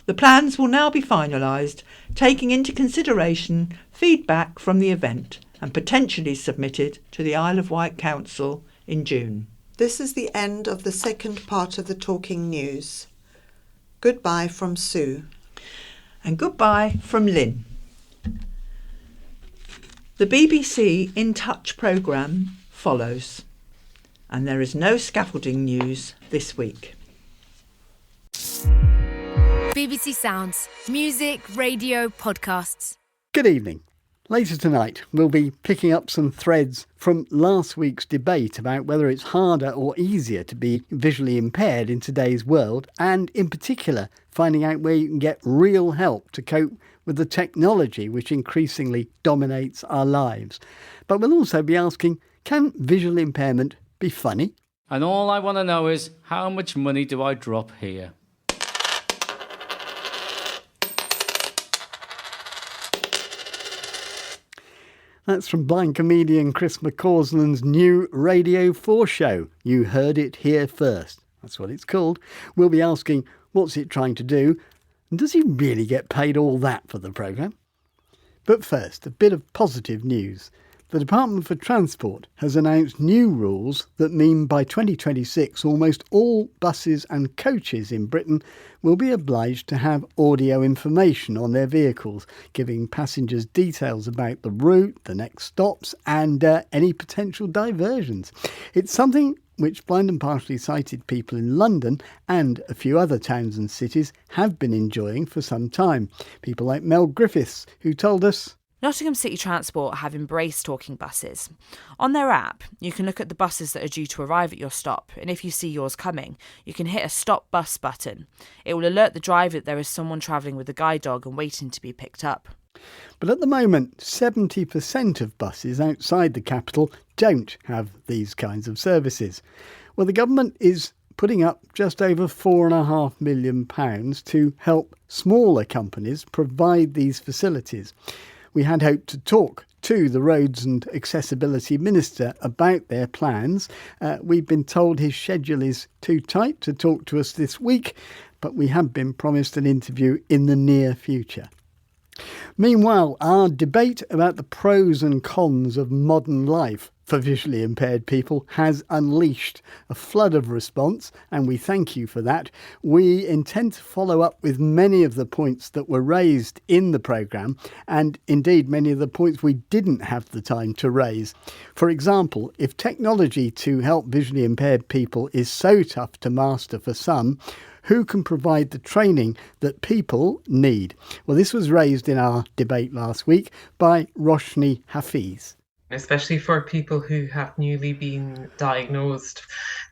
The plans will now be finalised, taking into consideration feedback from the event, and potentially submitted to the Isle of Wight Council in June. This is the end of the second part of the Talking News. Goodbye from Sue. And goodbye from Lynn. The BBC In Touch programme follows, and there is no scaffolding news this week. BBC Sounds. Music, radio, podcasts. Good evening. Later tonight, we'll be picking up some threads from last week's debate about whether it's harder or easier to be visually impaired in today's world, and in particular, finding out where you can get real help to cope with the technology which increasingly dominates our lives. But we'll also be asking, can visual impairment be funny? And all I want to know is, how much money do I drop here? That's from blind comedian Chris McCausland's new Radio 4 show. You heard it here first. That's what it's called. We'll be asking, what's it trying to do? And does he really get paid all that for the programme? But first, a bit of positive news. The Department for Transport has announced new rules that mean by 2026 almost all buses and coaches in Britain will be obliged to have audio information on their vehicles, giving passengers details about the route, the next stops and any potential diversions. It's something which blind and partially sighted people in London and a few other towns and cities have been enjoying for some time. People like Mel Griffiths, who told us, Nottingham City Transport have embraced talking buses. On their app, you can look at the buses that are due to arrive at your stop, and if you see yours coming, you can hit a Stop Bus button. It will alert the driver that there is someone travelling with a guide dog and waiting to be picked up. But at the moment, 70% of buses outside the capital don't have these kinds of services. Well, the government is putting up just over £4.5 million to help smaller companies provide these facilities. We had hoped to talk to the Roads and Accessibility Minister about their plans. We've been told his schedule is too tight to talk to us this week, but we have been promised an interview in the near future. Meanwhile, our debate about the pros and cons of modern life for visually impaired people has unleashed a flood of response, and we thank you for that. We intend to follow up with many of the points that were raised in the programme, and indeed many of the points we didn't have the time to raise. For example, if technology to help visually impaired people is so tough to master for some, who can provide the training that people need? Well, this was raised in our debate last week by Roshni Hafiz. Especially for people who have newly been diagnosed,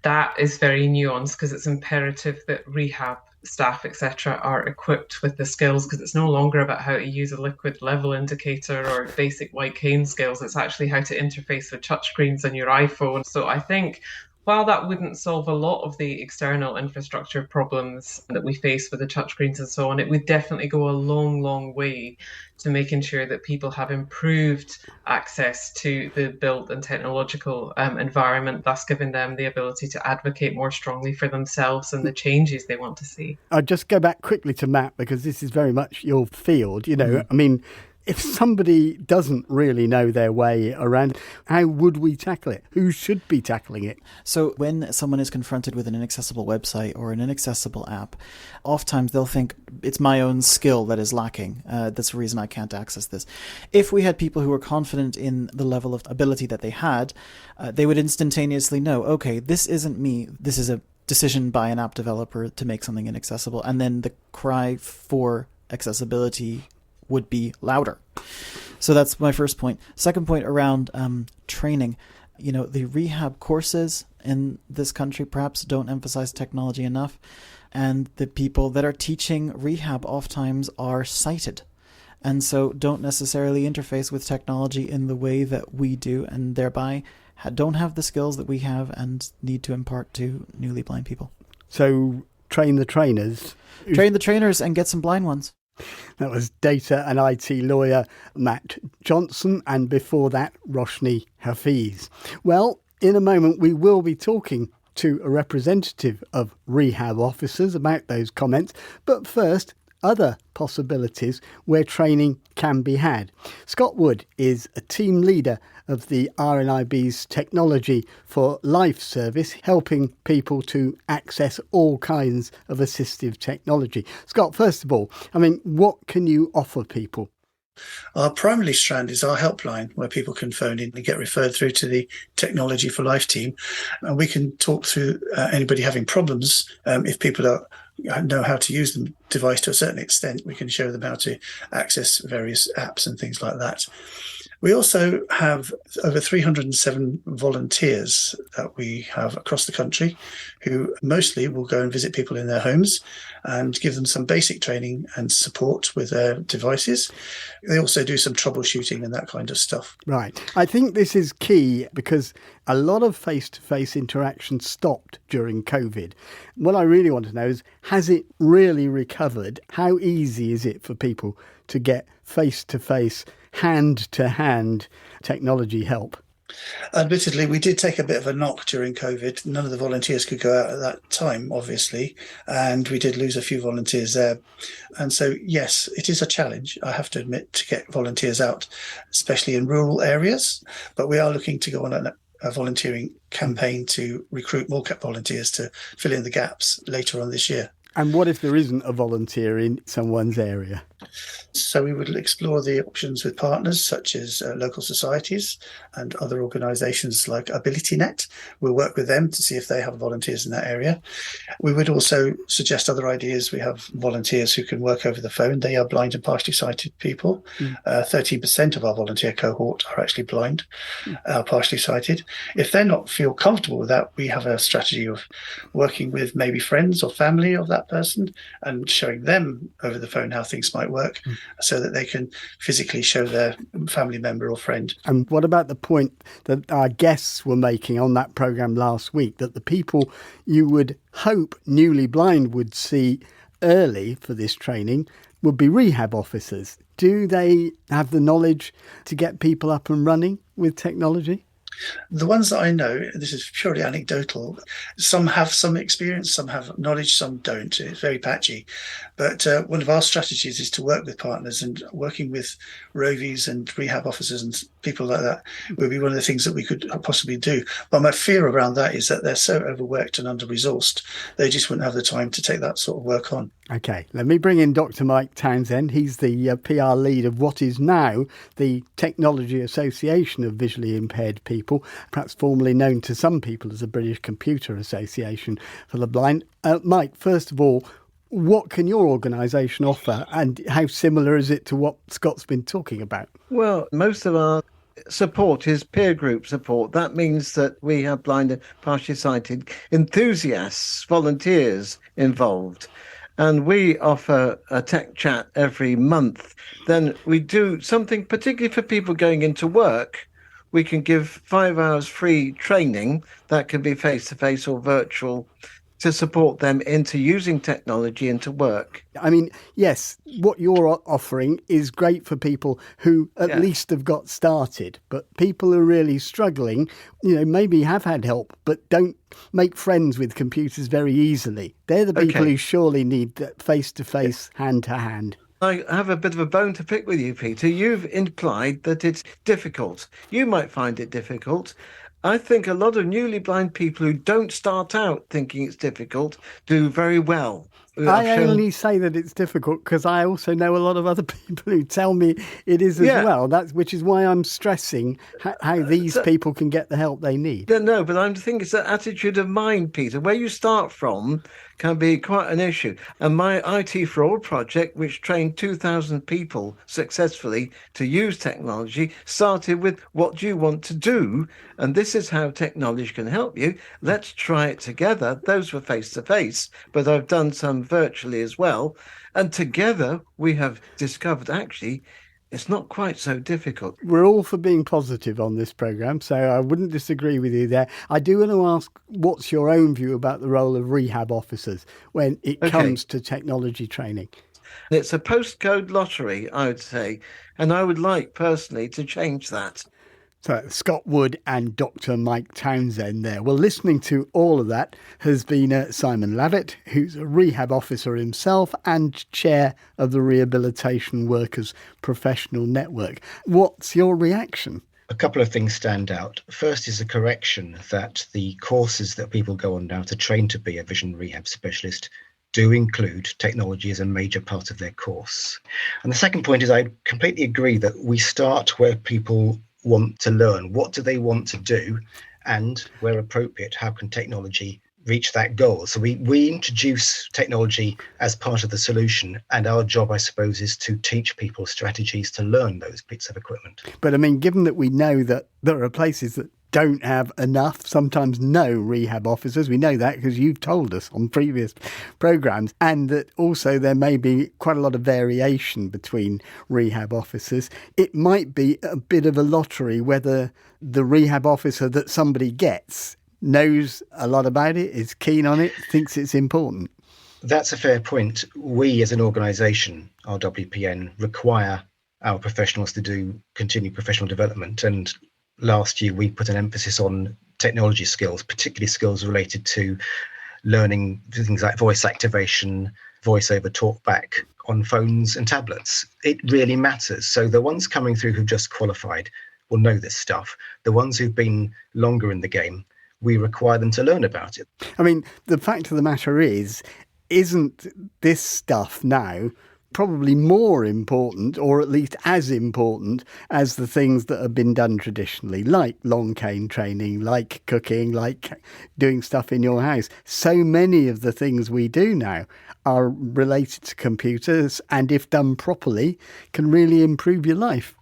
that is very nuanced because it's imperative that rehab staff, etc., are equipped with the skills, because it's no longer about how to use a liquid level indicator or basic white cane skills. It's actually how to interface with touchscreens on your iPhone. So I think while that wouldn't solve a lot of the external infrastructure problems that we face with the touchscreens and so on, it would definitely go a long, long way to making sure that people have improved access to the built and technological environment, thus giving them the ability to advocate more strongly for themselves and the changes they want to see. I'll just go back quickly to Matt, because this is very much your field. You know, I mean, if somebody doesn't really know their way around, how would we tackle it? Who should be tackling it? So when someone is confronted with an inaccessible website or an inaccessible app, oftentimes they'll think it's my own skill that is lacking. That's the reason I can't access this. If we had people who were confident in the level of ability that they had, they would instantaneously know, okay, this isn't me. This is a decision by an app developer to make something inaccessible. And then the cry for accessibility would be louder. So that's my first point. Second point around training. You know, the rehab courses in this country perhaps don't emphasize technology enough. And the people that are teaching rehab oftentimes are sighted, and so don't necessarily interface with technology in the way that we do, and thereby don't have the skills that we have and need to impart to newly blind people. So train the trainers. Train the trainers and get some blind ones. That was data and IT lawyer Matt Johnson, and before that, Roshni Hafiz. Well, in a moment we will be talking to a representative of rehab officers about those comments. But first, other possibilities where training can be had. Scott Wood is a team leader of the RNIB's Technology for Life service, helping people to access all kinds of assistive technology. Scott, first of all, what can you offer people? Our primary strand is our helpline, where people can phone in and get referred through to the Technology for Life team. And we can talk through anybody having problems. If people know how to use the device to a certain extent, we can show them how to access various apps and things like that. We also have over 307 volunteers that we have across the country who mostly will go and visit people in their homes and give them some basic training and support with their devices. They also do some troubleshooting and that kind of stuff. Right. I think this is key because a lot of face-to-face interaction stopped during COVID. What I really want to know is, has it really recovered? How easy is it for people to get face-to-face, hand-to-hand technology help? Admittedly, we did take a bit of a knock during COVID. None of the volunteers could go out at that time, obviously, and we did lose a few volunteers there. And so, yes, it is a challenge, I have to admit, to get volunteers out, especially in rural areas. But we are looking to go on a volunteering campaign to recruit more volunteers to fill in the gaps later on this year. And what if there isn't a volunteer in someone's area? So we would explore the options with partners such as local societies and other organisations like AbilityNet. We'll work with them to see if they have volunteers in that area. We would also suggest other ideas. We have volunteers who can work over the phone. They are blind and partially sighted people. 13% of our volunteer cohort are actually blind, partially sighted. If they're not feel comfortable with that, we have a strategy of working with maybe friends or family of that person and showing them over the phone how things might work so that they can physically show their family member or friend. And what about the point that our guests were making on that programme last week, that the people you would hope newly blind would see early for this training would be rehab officers? Do they have the knowledge to get people up and running with technology? The ones that I know, this is purely anecdotal, some have some experience, some have knowledge, some don't. It's very patchy. But one of our strategies is to work with partners, and working with Rovies and rehab officers and people like that would be one of the things that we could possibly do. But my fear around that is that they're so overworked and under-resourced, they just wouldn't have the time to take that sort of work on. OK, let me bring in Dr Mike Townsend. He's the PR lead of what is now the Technology Association of Visually Impaired People, perhaps formerly known to some people as the British Computer Association for the Blind. Mike, first of all, what can your organisation offer and how similar is it to what Scott's been talking about? Well, most of our support is peer group support. That means that we have blind and partially sighted enthusiasts, volunteers involved. And we offer a tech chat every month. Then we do something particularly for people going into work. We can give 5 hours free training that can be face-to-face or virtual to support them into using technology into work. I mean, yes, what you're offering is great for people who at least have got started, but people who are really struggling, maybe have had help, but don't make friends with computers very easily. They're the people who surely need that face-to-face, hand-to-hand. I have a bit of a bone to pick with you, Peter. You've implied that it's difficult. You might find it difficult. I think a lot of newly blind people who don't start out thinking it's difficult do very well. I only say that it's difficult because I also know a lot of other people who tell me it is as well. Which is why I'm stressing how these people can get the help they need. No, but I think it's an attitude of mind, Peter. Where you start from can be quite an issue. And my IT for All project, which trained 2,000 people successfully to use technology, started with, what do you want to do? And this is how technology can help you. Let's try it together. Those were face-to-face, but I've done some virtually as well. And together we have discovered actually it's not quite so difficult. We're all for being positive on this programme, so I wouldn't disagree with you there. I do want to ask, what's your own view about the role of rehab officers when it comes to technology training? It's a postcode lottery, I would say, and I would like personally to change that. So Scott Wood and Dr. Mike Townsend there. Well, listening to all of that has been Simon Lavitt, who's a rehab officer himself and chair of the Rehabilitation Workers Professional Network. What's your reaction? A couple of things stand out. First is a correction that the courses that people go on now to train to be a vision rehab specialist do include technology as a major part of their course. And the second point is I completely agree that we start where people want to learn. What do they want to do? And where appropriate, how can technology reach that goal? So we introduce technology as part of the solution, and our job, I suppose, is to teach people strategies to learn those bits of equipment. But I mean, given that we know that there are places that don't have enough, sometimes no rehab officers, we know that because you've told us on previous programmes, and that also there may be quite a lot of variation between rehab officers. It might be a bit of a lottery whether the rehab officer that somebody gets knows a lot about it, is keen on it, thinks it's important. That's a fair point. We as an organisation, RWPN, require our professionals to do continued professional development, and last year we put an emphasis on technology skills, particularly skills related to learning things like voice activation, voice over talkback on phones and tablets. It really matters. So the ones coming through who've just qualified will know this stuff. The ones who've been longer in the game, we require them to learn about it. I mean, the fact of the matter is, isn't this stuff now probably more important, or at least as important, as the things that have been done traditionally, like long cane training, like cooking, like doing stuff in your house? So many of the things we do now are related to computers, and if done properly, can really improve your life.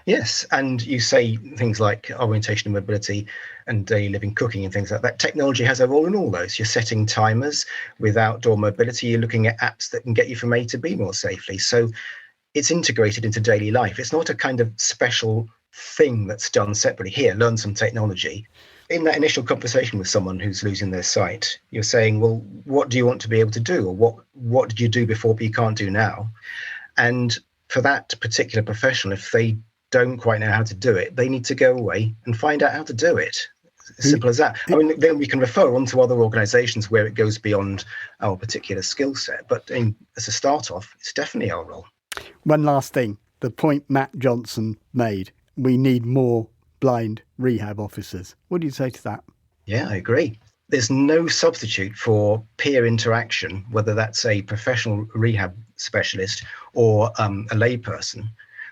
Yes, and you say things like orientation and mobility and daily living, cooking and things like that. Technology has a role in all those. You're setting timers with outdoor mobility. You're looking at apps that can get you from A to B more safely. So it's integrated into daily life. It's not a kind of special thing that's done separately. Here, learn some technology. In that initial conversation with someone who's losing their sight, you're saying, well, what do you want to be able to do? Or what did you do before but you can't do now? And for that particular professional, if they don't quite know how to do it, they need to go away and find out how to do it. As simple as that. I mean, then we can refer on to other organisations where it goes beyond our particular skill set. But as a start off, it's definitely our role. One last thing, the point Matt Johnson made, we need more blind rehab officers. What do you say to that? Yeah, I agree. There's no substitute for peer interaction, whether that's a professional rehab specialist or a layperson.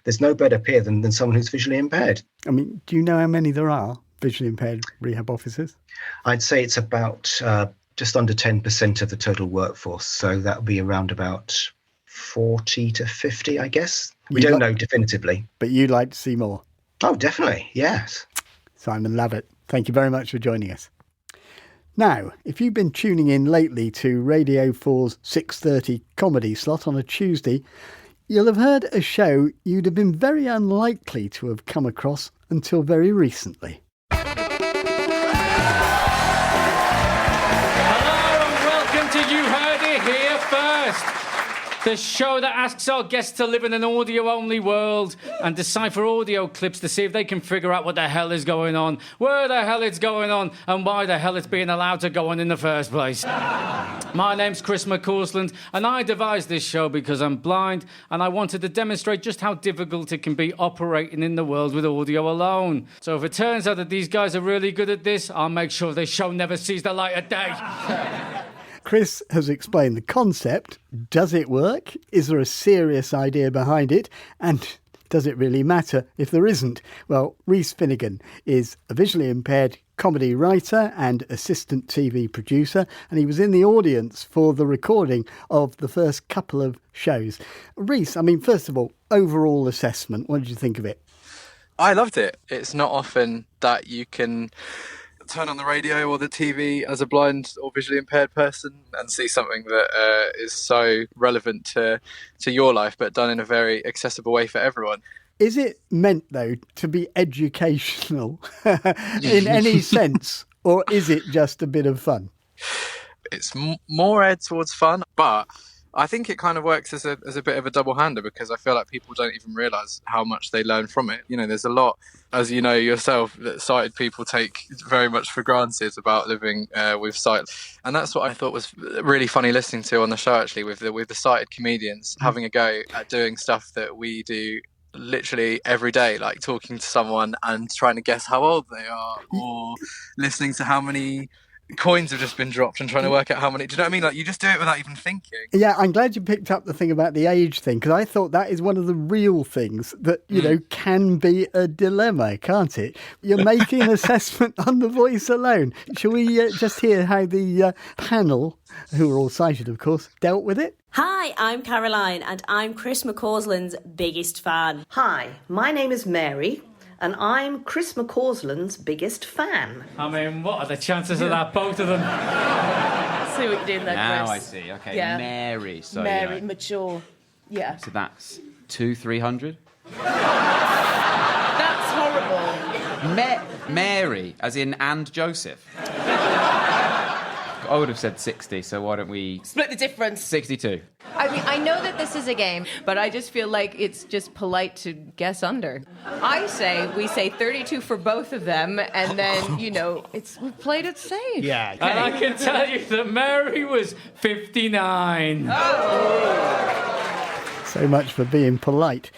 There's no better peer than someone who's visually impaired. I mean, do you know how many there are, visually impaired rehab officers? I'd say it's about just under 10% of the total workforce. So that would be around about 40 to 50, I guess. We don't know definitively. But you'd like to see more? Oh, definitely, yes. Simon Lavitt, thank you very much for joining us. Now, if you've been tuning in lately to Radio 4's 6:30 comedy slot on a Tuesday, you'll have heard a show you'd have been very unlikely to have come across until very recently. Hello and welcome to You Heard It Here First, the show that asks our guests to live in an audio-only world and decipher audio clips to see if they can figure out what the hell is going on, where the hell it's going on, and why the hell it's being allowed to go on in the first place. My name's Chris McCausland, and I devised this show because I'm blind, and I wanted to demonstrate just how difficult it can be operating in the world with audio alone. So if it turns out that these guys are really good at this, I'll make sure this show never sees the light of day. Chris has explained the concept. Does it work? Is there a serious idea behind it? And does it really matter if there isn't? Well, Rhys Finnegan is a visually impaired comedy writer and assistant TV producer, and he was in the audience for the recording of the first couple of shows. Rhys, I mean, first of all, overall assessment, what did you think of it? I loved it. It's not often that you can turn on the radio or the TV as a blind or visually impaired person and see something that is so relevant to your life, but done in a very accessible way for everyone. Is it meant, though, to be educational in any sense, or is it just a bit of fun? It's more aired towards fun, but I think it kind of works as a bit of a double-hander, because I feel like people don't even realise how much they learn from it. You know, there's a lot, as you know yourself, that sighted people take very much for granted about living with sight. And that's what I thought was really funny listening to on the show, actually, with the sighted comedians having a go at doing stuff that we do literally every day, like talking to someone and trying to guess how old they are, or listening to how many coins have just been dropped and trying to work out how many. Do you know what I mean? Like, you just do it without even thinking. Yeah, I'm glad you picked up the thing about the age thing, because I thought that is one of the real things that, you know, can be a dilemma, can't it? You're making an assessment on the voice alone. Shall we just hear how the panel, who are all sighted, of course, dealt with it? Hi, I'm Caroline and I'm Chris McCausland's biggest fan. Hi, my name is Mary and I'm Chris McCausland's biggest fan. I mean, what are the chances of that, both of them? See what you're doing there, Now Chris. I see. Okay, Yeah. Mary. So, Mary, you know, mature. Yeah. so that's 300. That's horrible. Mary, as in and Joseph. I would have said 60, so why don't we... Split the difference. 62. I mean, I know that this is a game, but I just feel like it's just polite to guess under. I say we say 32 for both of them, and then, you know, we've played it safe. Yeah. And I can tell you that Mary was 59. So much for being polite.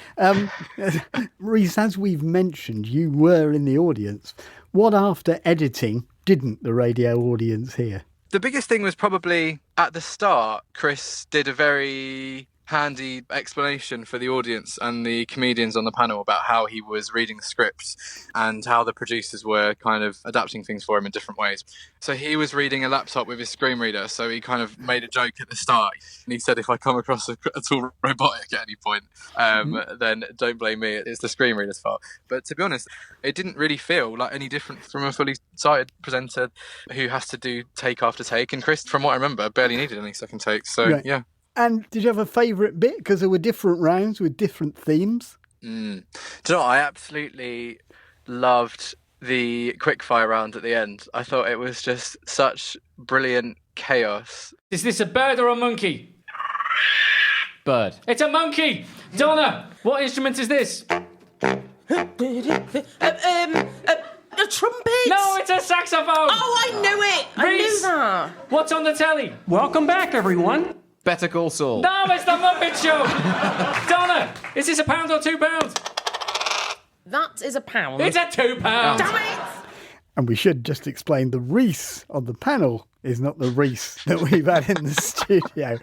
Reece, as we've mentioned, you were in the audience. What, after editing, didn't the radio audience hear? The biggest thing was probably at the start, Chris did a very handy explanation for the audience and the comedians on the panel about how he was reading the script and how the producers were kind of adapting things for him in different ways. So he was reading a laptop with his screen reader, so he kind of made a joke at the start. And he said, if I come across at all robotic at any point, then don't blame me, it's the screen reader's fault. But to be honest, it didn't really feel like any different from a fully sighted presenter who has to do take after take. And Chris, from what I remember, barely needed any second takes. So, Right. yeah. And did you have a favourite bit? Because there were different rounds with different themes. Do you know what? I absolutely loved the quickfire round at the end. I thought it was just such brilliant chaos. Is this a bird or a monkey? Bird. It's a monkey! Donna, what instrument is this? A trumpet? No, it's a saxophone! Oh, I knew it! I knew Reece, that. what's on the telly? Welcome back, everyone. Better Call Saul. No, it's the Muppet Show! Donna, is this £1 or £2? That is £1. It's a £2! Damn it! And we should just explain the Reece on the panel is not the Reece that we've had in the studio.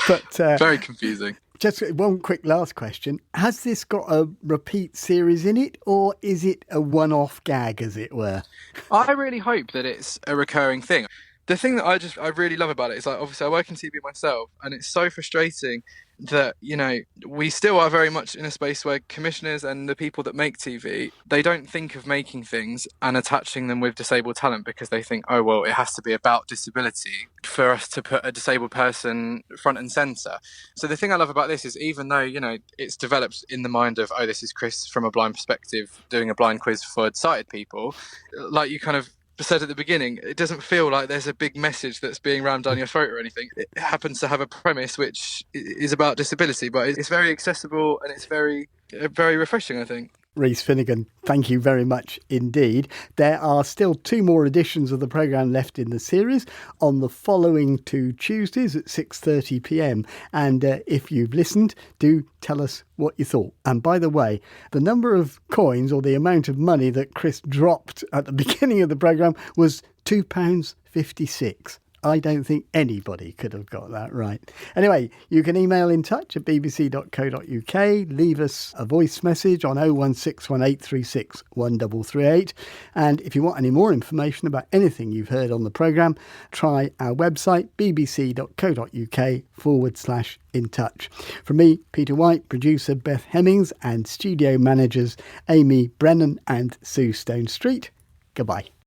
But very confusing. Just one quick last question. Has this got a repeat series in it, or is it a one-off gag, as it were? I really hope that it's a recurring thing. The thing that I really love about it is, like, obviously I work in TV myself, and it's so frustrating that, you know, we still are very much in a space where commissioners and the people that make TV, they don't think of making things and attaching them with disabled talent because they think, oh, well, it has to be about disability for us to put a disabled person front and centre. So the thing I love about this is, even though, you know, it's developed in the mind of, oh, this is Chris from a blind perspective doing a blind quiz for sighted people, like you kind of said at the beginning, it doesn't feel like there's a big message that's being rammed down your throat or anything. It happens to have a premise which is about disability, but it's very accessible and it's very refreshing, I think. Reece Finnegan, thank you very much indeed. There are still 2 more editions of the programme left in the series on the following 2 Tuesdays at 6:30pm. And if you've listened, do tell us what you thought. And by the way, the number of coins, or the amount of money that Chris dropped at the beginning of the programme, was £2.56. I don't think anybody could have got that right. Anyway, you can email in touch at bbc.co.uk, leave us a voice message on 0161836 1338. And if you want any more information about anything you've heard on the programme, try our website, bbc.co.uk/in touch. From me, Peter White, producer Beth Hemmings, and studio managers Amy Brennan and Sue Stone Street, goodbye.